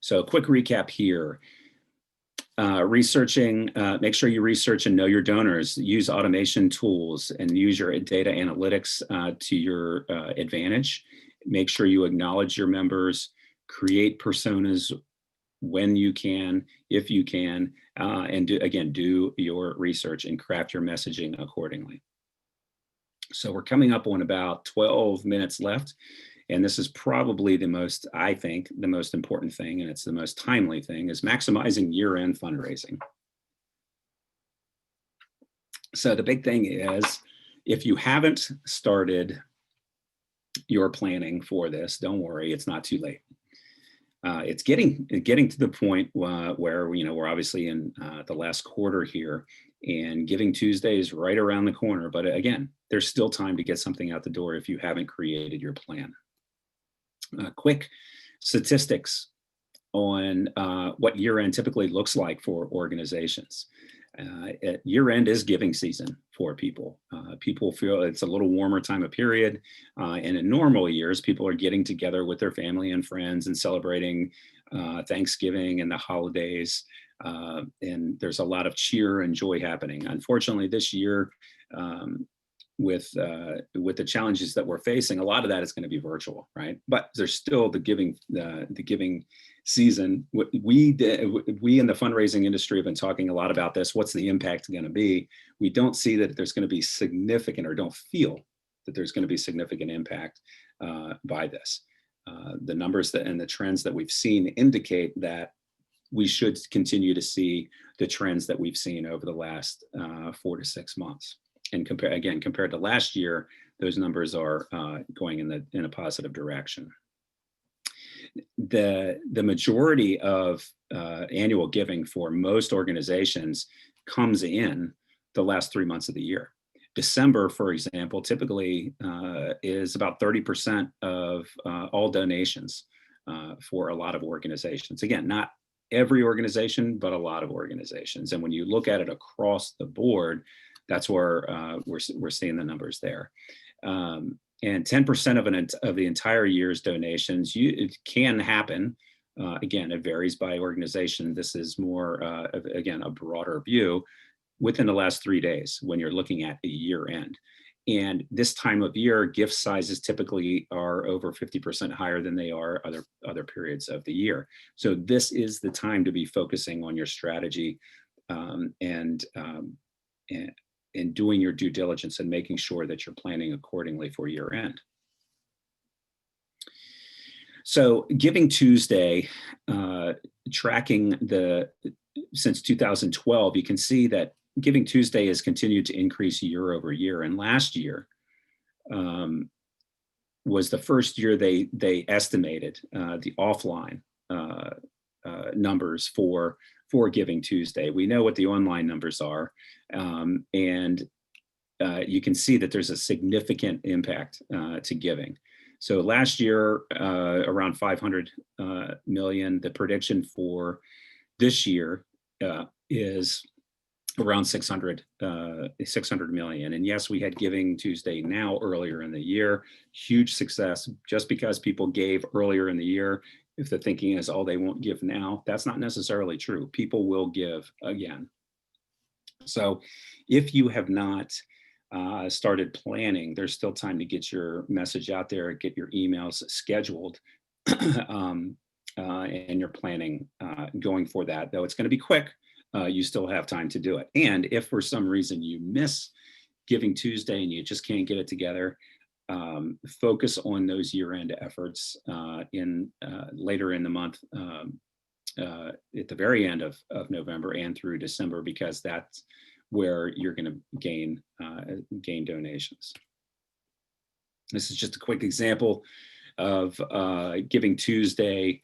So a quick recap here. Researching, make sure you research and know your donors, use automation tools, and use your data analytics to your advantage. Make sure you acknowledge your members, create personas when you can, if you can, and do your research and craft your messaging accordingly. So we're coming up on about 12 minutes left. And this is probably I think, the most important thing, and it's the most timely thing, is maximizing year-end fundraising. So the big thing is, if you haven't started your planning for this, don't worry, it's not too late. It's getting to the point where we're obviously in the last quarter here, and Giving Tuesday is right around the corner. But again, there's still time to get something out the door if you haven't created your plan. Quick statistics on what year-end typically looks like for organizations. Year-end is giving season for people. People feel it's a little warmer time of period. And in normal years, people are getting together with their family and friends and celebrating Thanksgiving and the holidays. And there's a lot of cheer and joy happening. Unfortunately, this year, with the challenges that we're facing, a lot of that is going to be virtual, right? But there's still the giving season. We in the fundraising industry have been talking a lot about this. What's the impact going to be? We don't see that there's going to be significant, or don't feel that there's going to be significant impact by this. The numbers and the trends that we've seen indicate that we should continue to see the trends that we've seen over the last 4 to 6 months. And compared to last year, those numbers are going in a positive direction. The majority of annual giving for most organizations comes in the last 3 months of the year. December, for example, typically is about 30% of all donations for a lot of organizations. Again, not every organization, but a lot of organizations. And when you look at it across the board, that's where we're seeing the numbers there. And 10% of the entire year's donations, it can happen. Again, it varies by organization. This is more, again, a broader view within the last 3 days when you're looking at the year end. And this time of year, gift sizes typically are over 50% higher than they are other periods of the year. So this is the time to be focusing on your strategy and doing your due diligence and making sure that you're planning accordingly for year end. So Giving Tuesday, tracking since 2012, you can see that Giving Tuesday has continued to increase year over year. And last year was the first year they estimated the offline numbers for Giving Tuesday. We know what the online numbers are, and you can see that there's a significant impact to giving. So last year, around 500 million. The prediction for this year is around 600 million. And yes, we had Giving Tuesday Now earlier in the year, huge success. Just because people gave earlier in the year, if the thinking is, oh, they won't give now, that's not necessarily true. People will give again. So if you have not started planning, there's still time to get your message out there, get your emails scheduled, and you're planning going for that. Though it's going to be quick, you still have time to do it. And if for some reason you miss Giving Tuesday and you just can't get it together, focus on those year-end efforts later in the month, at the very end of November and through December, because that's where you're going to gain donations. This is just a quick example of Giving Tuesday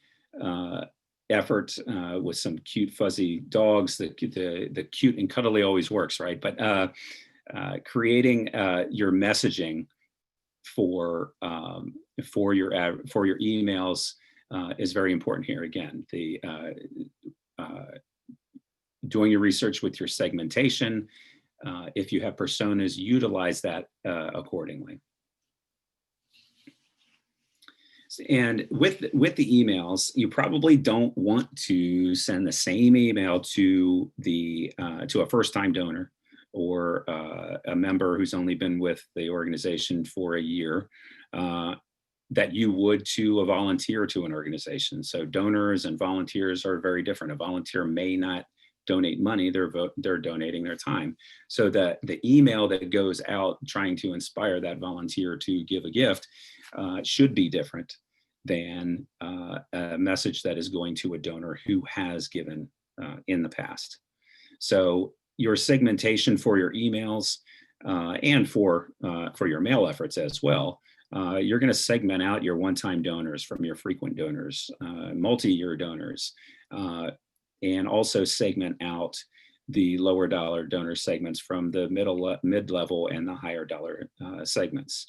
effort with some cute fuzzy dogs. The cute and cuddly always works, right? But creating your messaging for your emails is very important here. Again, doing your research with your segmentation. If you have personas, utilize that accordingly. And with the emails, you probably don't want to send the same email to a first-time donor or a member who's only been with the organization for a year that you would to a volunteer to an organization. So donors and volunteers are very different. A volunteer may not donate money, they're donating their time. So that the email that goes out trying to inspire that volunteer to give a gift should be different than a message that is going to a donor who has given in the past. So your segmentation for your emails and for your mail efforts as well, you're going to segment out your one-time donors from your frequent donors, multi-year donors, and also segment out the lower dollar donor segments from the mid-level and the higher dollar segments.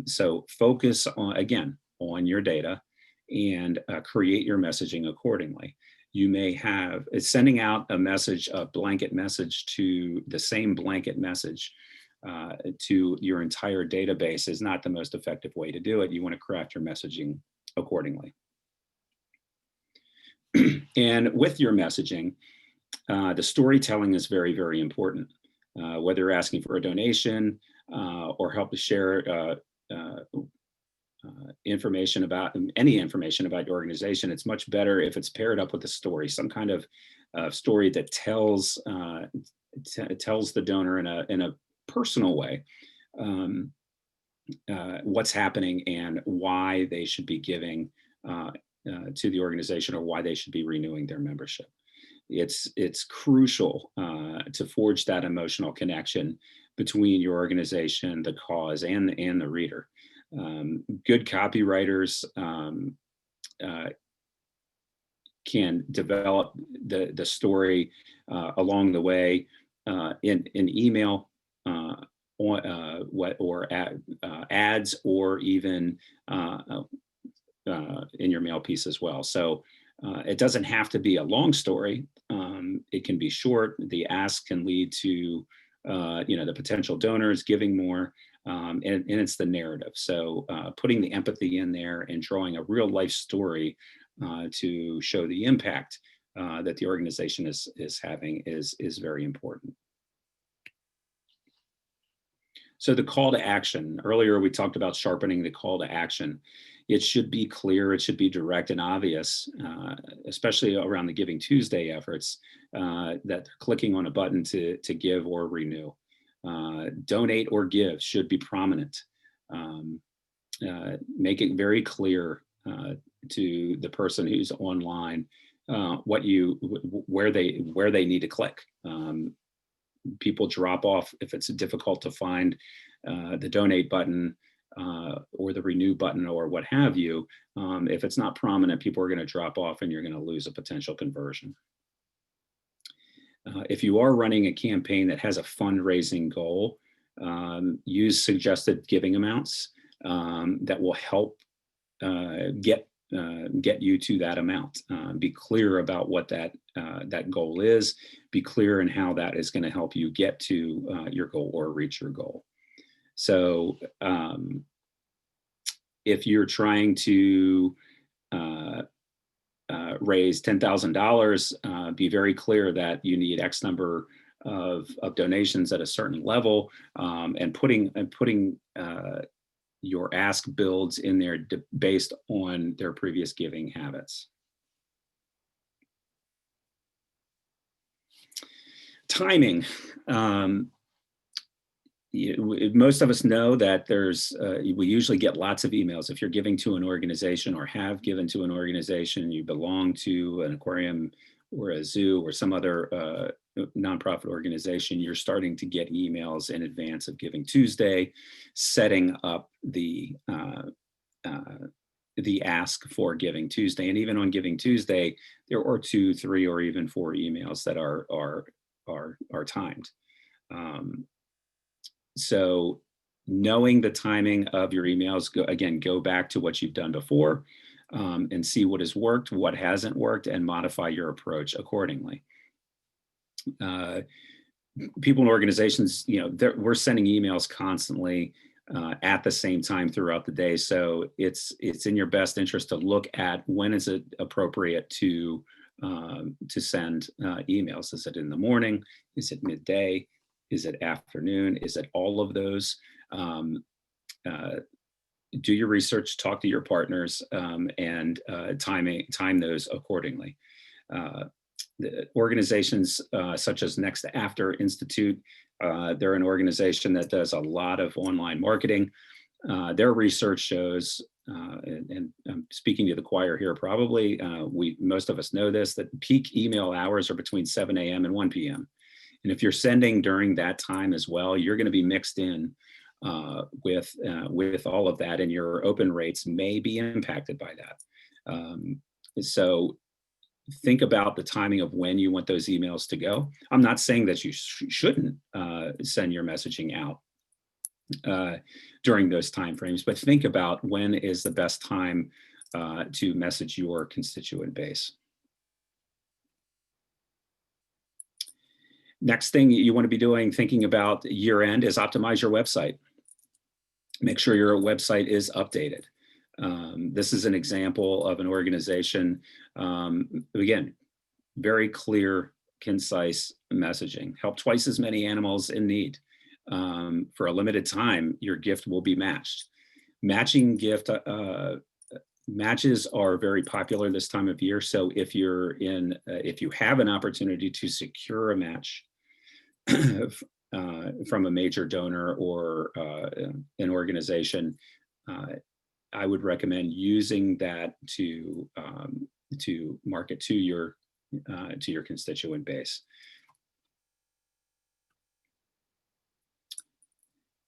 So focus on your data and create your messaging accordingly. You may have sending out a message, a blanket message to the same blanket message to your entire database is not the most effective way to do it. You want to craft your messaging accordingly. And with your messaging, the storytelling is very, very important. Whether you're asking for a donation or help to share information about any information about your organization, it's much better if it's paired up with a story, some kind of story that tells the donor in a personal way what's happening and why they should be giving to the organization or why they should be renewing their membership. It's crucial to forge that emotional connection between your organization, the cause, and the reader. Good copywriters can develop the story along the way in email, ads, or even in your mail piece as well. So it doesn't have to be a long story. It can be short. The ask can lead to the potential donors giving more. And it's the narrative. So putting the empathy in there and drawing a real life story to show the impact that the organization is having is very important. So the call to action. Earlier we talked about sharpening the call to action. It should be clear, it should be direct and obvious, especially around the Giving Tuesday efforts, that they're clicking on a button to give or renew. Donate or give should be prominent. Make it very clear to the person who's online where they need to click. People drop off if it's difficult to find the donate button or the renew button or what have you. If it's not prominent, people are going to drop off and you're going to lose a potential conversion. If you are running a campaign that has a fundraising goal, use suggested giving amounts that will help get get you to that amount. Be clear about what that goal is. Be clear in how that is going to help you get to your goal or reach your goal. So if you're trying to raise $10,000, be very clear that you need X number of donations at a certain level, and putting your ask builds in there based on their previous giving habits. Timing. Most of us know that we usually get lots of emails. If you're giving to an organization or have given to an organization, you belong to an aquarium or a zoo or some other nonprofit organization, you're starting to get emails in advance of Giving Tuesday, setting up the ask for Giving Tuesday. And even on Giving Tuesday, there are 2, 3, or even 4 emails that are timed. So knowing the timing of your emails, go back to what you've done before, and see what has worked, what hasn't worked, and modify your approach accordingly. People and organizations, we're sending emails constantly at the same time throughout the day. So it's in your best interest to look at when is it appropriate to send emails. Is it in the morning? Is it midday? Is it afternoon? Is it all of those? Do your research, talk to your partners, and time those accordingly. The organizations such as Next After Institute, they're an organization that does a lot of online marketing. Their research shows, and I'm speaking to the choir here probably, most of us know this, that peak email hours are between 7 a.m. and 1 p.m. And if you're sending during that time as well, you're going to be mixed in with all of that, and your open rates may be impacted by that. So think about the timing of when you want those emails to go. I'm not saying that you shouldn't send your messaging out during those timeframes, but think about when is the best time to message your constituent base. Next thing you want to be thinking about year end, is optimize your website. Make sure your website is updated. This is an example of an organization, again, very clear, concise messaging. Help twice as many animals in need. For a limited time, your gift will be matched. Matching gift matches are very popular this time of year. So if you have an opportunity to secure a match from a major donor or an organization, I would recommend using that to market to your constituent base.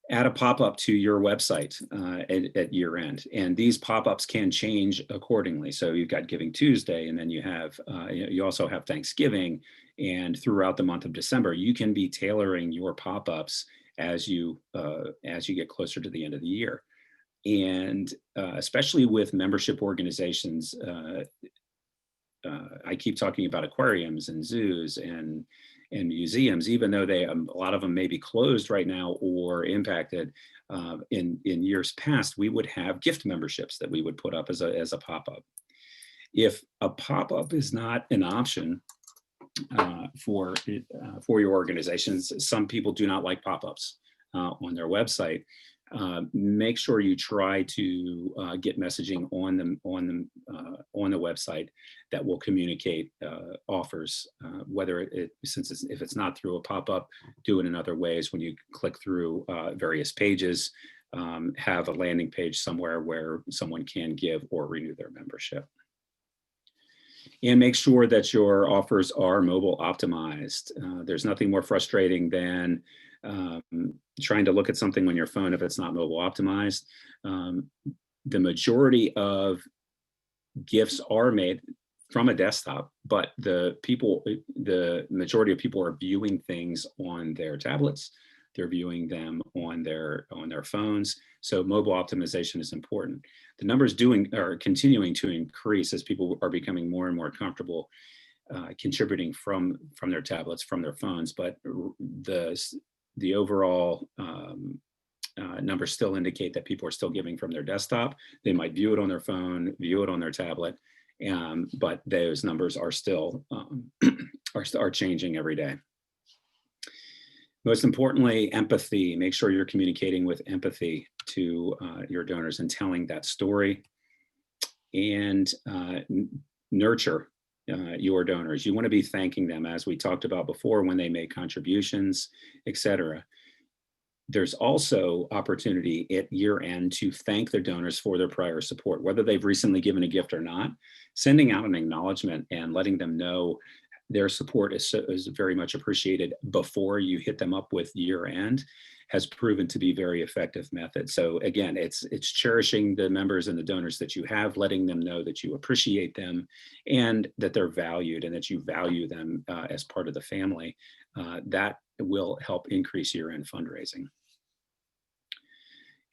Add a pop-up to your website at year end, and these pop-ups can change accordingly. So you've got Giving Tuesday, and then you also have Thanksgiving, and throughout the month of December, you can be tailoring your pop-ups as you get closer to the end of the year. And especially with membership organizations, I keep talking about aquariums and zoos and museums, even though a lot of them may be closed right now or impacted. In years past, we would have gift memberships that we would put up as a pop-up. If a pop-up is not an option for your organizations, some people do not like pop-ups on their website. Make sure you try to get messaging on the website that will communicate offers. If it's not through a pop-up, do it in other ways. When you click through various pages, have a landing page somewhere where someone can give or renew their membership. And make sure that your offers are mobile optimized. There's nothing more frustrating than trying to look at something on your phone if it's not mobile optimized. The majority of gifts are made from a desktop, but the majority of people are viewing things on their tablets, they're viewing them on their phones. So mobile optimization is important. The numbers are continuing to increase as people are becoming more and more comfortable contributing from their tablets, from their phones, but the overall numbers still indicate that people are still giving from their desktop. They might view it on their phone, view it on their tablet, but those numbers are still are changing every day. Most importantly, empathy. Make sure you're communicating with empathy to your donors and telling that story. And nurture your donors. You want to be thanking them, as we talked about before, when they make contributions, etc. There's also opportunity at year end to thank their donors for their prior support, whether they've recently given a gift or not. Sending out an acknowledgement and letting them know their support is very much appreciated before you hit them up with year end has proven to be very effective method. So again, it's cherishing the members and the donors that you have, letting them know that you appreciate them and that they're valued and that you value them as part of the family. That will help increase year-end fundraising.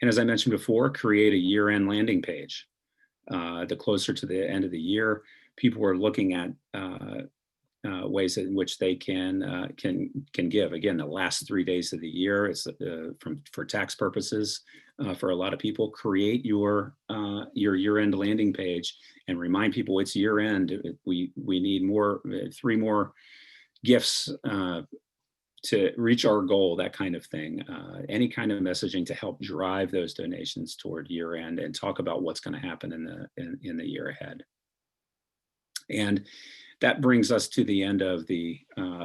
And as I mentioned before, create a year-end landing page. The closer to the end of the year, people are looking at ways in which they can give. Again, the last 3 days of the year is for tax purposes. For a lot of people, create your year-end landing page and remind people it's year-end. We need 3 more gifts to reach our goal, that kind of thing. Any kind of messaging to help drive those donations toward year-end and talk about what's going to happen in the year ahead. And that brings us to the end of the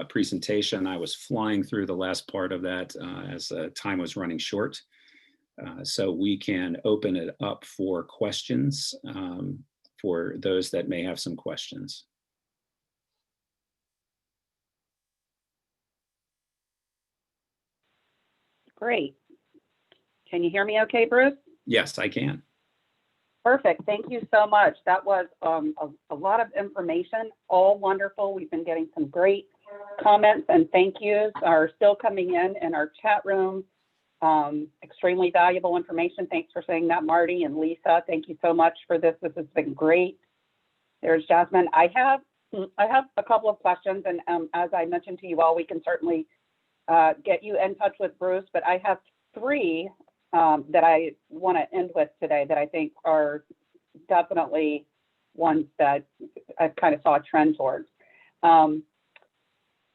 presentation. I was flying through the last part of that as time was running short. So we can open it up for questions for those that may have some questions. Great. Can you hear me okay, Bruce? Yes, I can. Perfect. Thank you so much. That was a lot of information, all wonderful. We've been getting some great comments and thank yous are still coming in our chat room. Extremely valuable information. Thanks for saying that, Marty and Lisa. Thank you so much for this. This has been great. There's Jasmine. I have a couple of questions, and as I mentioned to you all, we can certainly get you in touch with Bruce, but I have 3 that I want to end with today that I think are definitely ones that I kind of saw a trend towards. So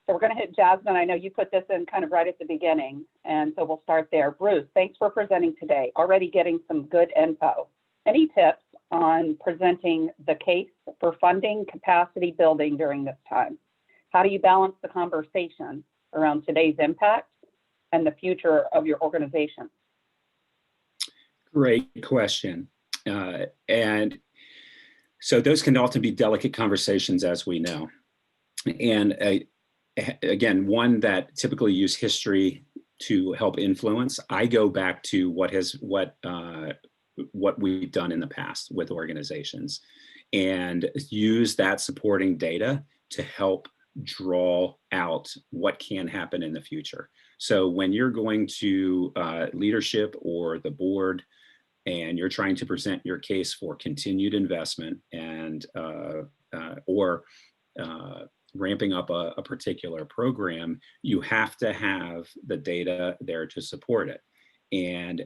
we're going to hit Jasmine. I know you put this in kind of right at the beginning, and so we'll start there. Bruce, thanks for presenting today. Already getting some good info. Any tips on presenting the case for funding capacity building during this time? How do you balance the conversation around today's impact and the future of your organization? Great question. And so those can often be delicate conversations, as we know. And again, one that typically use history to help influence. I go back to what we've done in the past with organizations and use that supporting data to help draw out what can happen in the future. So when you're going to leadership or the board and you're trying to present your case for continued investment and or ramping up a particular program, you have to have the data there to support it. And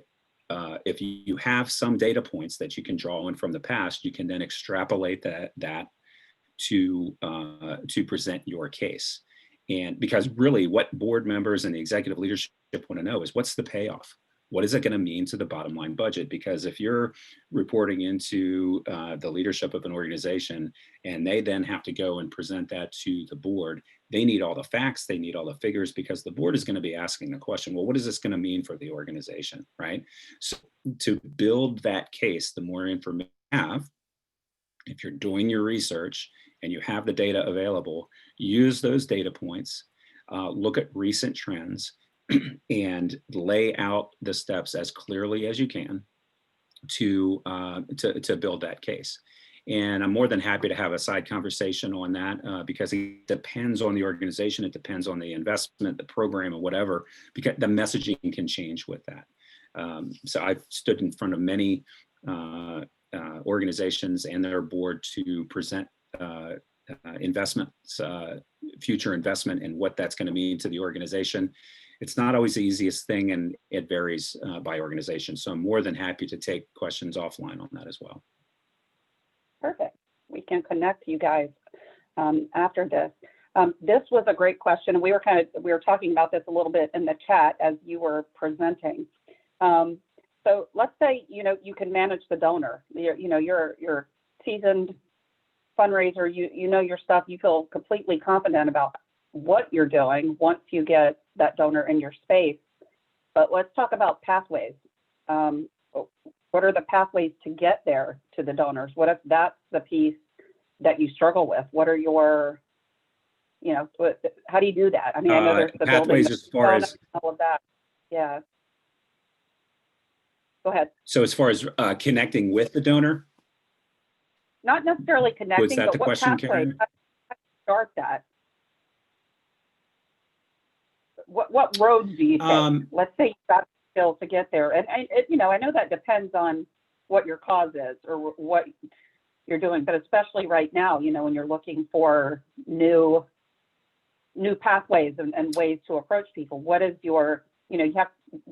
if you have some data points that you can draw on from the past, you can then extrapolate that to present your case. And because really what board members and the executive leadership want to know is what's the payoff? What is it going to mean to the bottom line budget? Because if you're reporting into the leadership of an organization and they then have to go and present that to the board, they need all the facts, they need all the figures, because the board is going to be asking the question, well, what is this going to mean for the organization, right? So to build that case, the more information you have, if you're doing your research and you have the data available, use those data points, look at recent trends, and lay out the steps as clearly as you can to build that case. And I'm more than happy to have a side conversation on that because it depends on the organization, it depends on the investment, the program, or whatever, because the messaging can change with that. So I've stood in front of many organizations and their board to present investments, future investment, and what that's going to mean to the organization. It's not always the easiest thing, and it varies by organization. So I'm more than happy to take questions offline on that as well. Perfect. We can connect you guys after this. This was a great question. We were talking about this a little bit in the chat as you were presenting. So let's say, you can manage the donor. You're seasoned fundraiser, you know your stuff, you feel completely confident about what you're doing once you get that donor in your space. But let's talk about pathways. What are the pathways to get there to the donors? What if that's the piece that you struggle with? What are your, how do you do that? I mean, I know there's the pathways building, as far as all of that. Yeah. Go ahead. So as far as connecting with the donor? Not necessarily connecting, Was that but the what question, pathway? Karen? How do you start that? What roads do you take? Let's say you've got the skills to get there, and I know that depends on what your cause is or what you're doing, but especially right now, when you're looking for new pathways and ways to approach people. What is your, you have,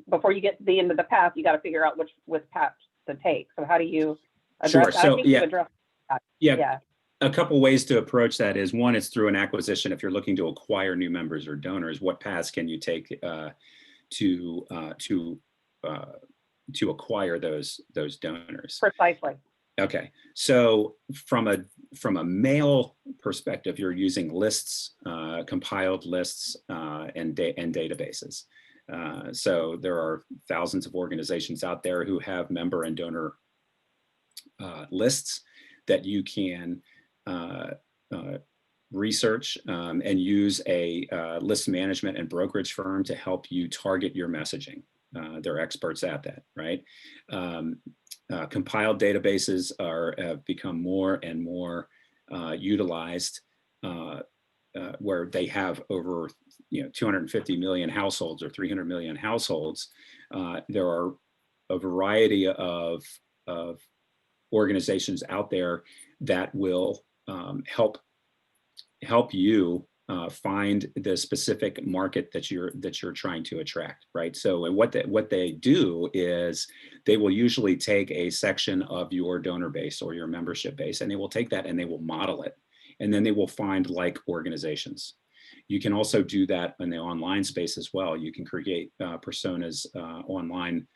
before you get to the end of the path, you got to figure out which path to take. So how do you address Sure. that? So I think you address that. Yeah. A couple ways to approach that is, one, it's through an acquisition. If you're looking to acquire new members or donors, what paths can you take to acquire those donors? Precisely. Okay, so from a mail perspective, you're using lists, compiled lists, and databases. So there are thousands of organizations out there who have member and donor lists that you can research and use a list management and brokerage firm to help you target your messaging. They're experts at that, right? Compiled databases have become more and more utilized, where they have over 250 million households or 300 million households. There are a variety of organizations out there that will help you find the specific market that you're trying to attract, right? So, and what they do is they will usually take a section of your donor base or your membership base, and they will take that and they will model it, and then they will find like organizations. You can also do that in the online space as well. You can create personas online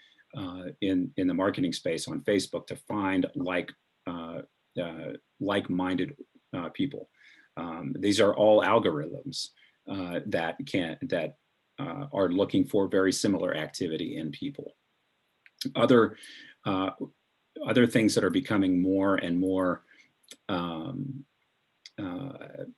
in the marketing space on Facebook to find like-minded people. These are all algorithms that are looking for very similar activity in people. Other things that are becoming more and more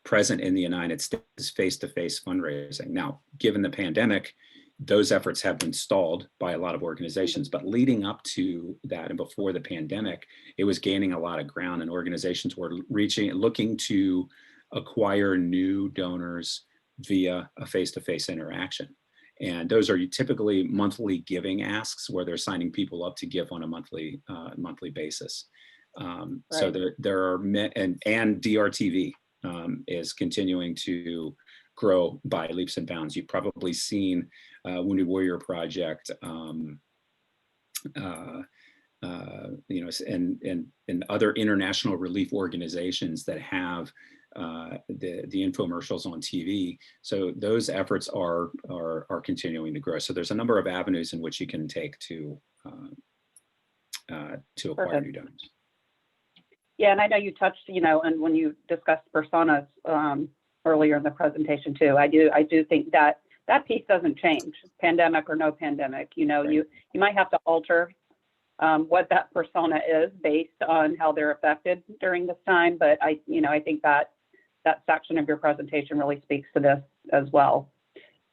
present in the United States is face-to-face fundraising. Now, given the pandemic, those efforts have been stalled by a lot of organizations, but leading up to that and before the pandemic, it was gaining a lot of ground, and organizations were looking to acquire new donors via a face-to-face interaction. And those are typically monthly giving asks where they're signing people up to give on a monthly basis. Right. So there are, and DRTV is continuing to grow by leaps and bounds. You've probably seen Wounded Warrior Project, and other international relief organizations that have the infomercials on TV. So those efforts are continuing to grow. So there's a number of avenues in which you can take to acquire new donors. Yeah, and I know you touched, and when you discussed personas earlier in the presentation too, I do think that piece doesn't change, pandemic or no pandemic. Right. You might have to alter what that persona is based on how they're affected during this time, but I think that section of your presentation really speaks to this as well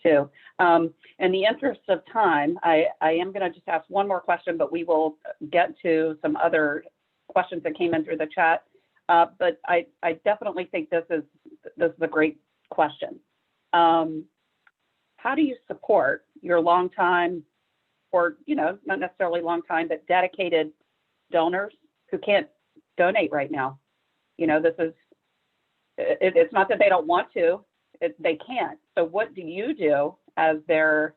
too. In the interest of time, I am going to just ask one more question, but we will get to some other questions that came in through the chat. But I definitely think this is a great question. How do you support your longtime, or not necessarily long time, but dedicated donors who can't donate right now? This is it's not that they don't want to, they can't. So what do you do as their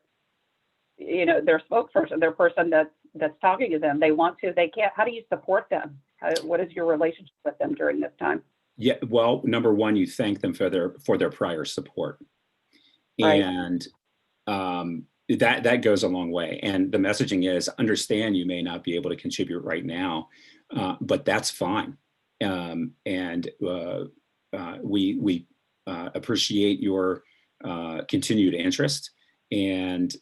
their spokesperson, their person that's talking to them? They want to, they can't. How do you support them? What is your relationship with them during this time? Yeah, well, number one, you thank them for their prior support, Right. and that goes a long way. And the messaging is, understand you may not be able to contribute right now, but that's fine. And we appreciate your continued interest, and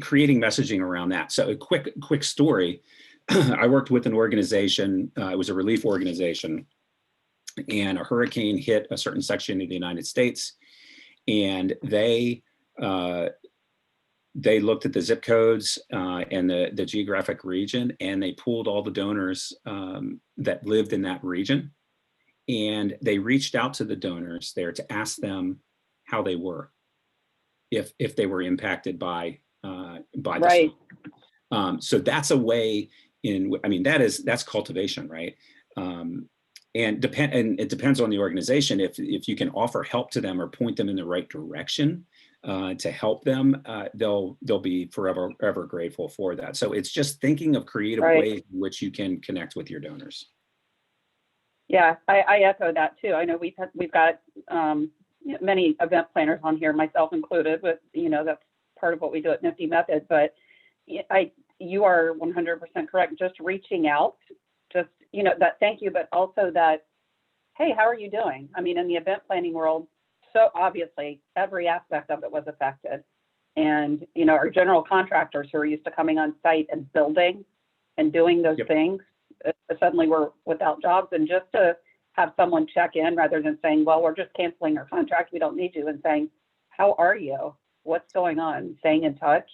creating messaging around that. So a quick story. I worked with an organization. It was a relief organization, and a hurricane hit a certain section of the United States, and they looked at the zip codes and the geographic region, and they pulled all the donors that lived in that region, and they reached out to the donors there to ask them how they were, if they were impacted by the Right. storm. So that's a way that's cultivation, right? And it depends on the organization. If you can offer help to them or point them in the right direction to help them, they'll be forever grateful for that. So it's just thinking of creative ways in which you can connect with your donors. Yeah, I echo that too. I know we've got many event planners on here, myself included, but that's part of what we do at Nifty Method. But you are 100% correct. Just reaching out, just that thank you, but also that, hey, how are you doing? I mean, in the event planning world, so obviously every aspect of it was affected, and our general contractors who are used to coming on site and building and doing those things suddenly were without jobs. And just to have someone check in rather than saying, well, we're just canceling our contract, we don't need you, and saying, how are you? What's going on? Staying in touch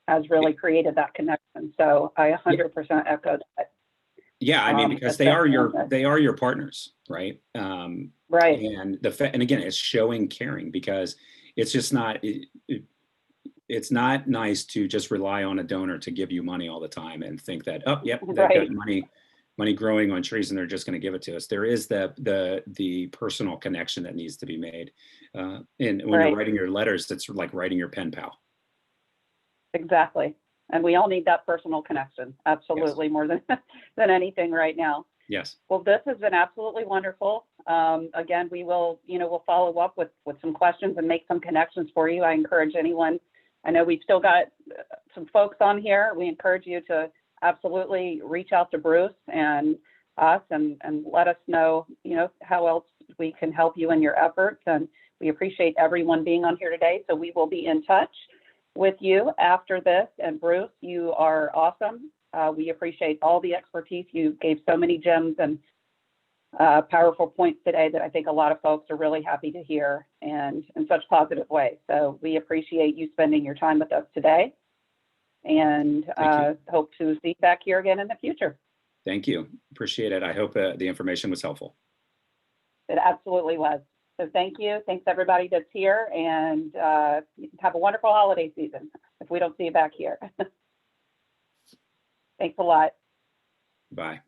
has really created that connection. So I 100% echo that. Yeah, I mean, because they are your partners, right? Right. And and again, it's showing caring, because it's just not it's not nice to just rely on a donor to give you money all the time and think that, oh, yep, they've got money growing on trees and they're just going to give it to us. There is the personal connection that needs to be made. And when you're writing your letters, it's like writing your pen pal. Exactly. And we all need that personal connection. Absolutely. Yes. More than anything right now. Yes. Well, this has been absolutely wonderful. Again, we will, we'll follow up with some questions and make some connections for you. I encourage anyone. I know we've still got some folks on here. We encourage you to absolutely reach out to Bruce and us and let us know, how else we can help you in your efforts. And we appreciate everyone being on here today. So we will be in touch with you after this. And Bruce, you are awesome. We appreciate all the expertise. You gave so many gems and powerful points today that I think a lot of folks are really happy to hear, and in such positive ways. So we appreciate you spending your time with us today, and hope to see you back here again in the future. Thank you. Appreciate it. I hope the information was helpful. It absolutely was. So thank you. Thanks everybody that's here, and have a wonderful holiday season if we don't see you back here. Thanks a lot. Bye.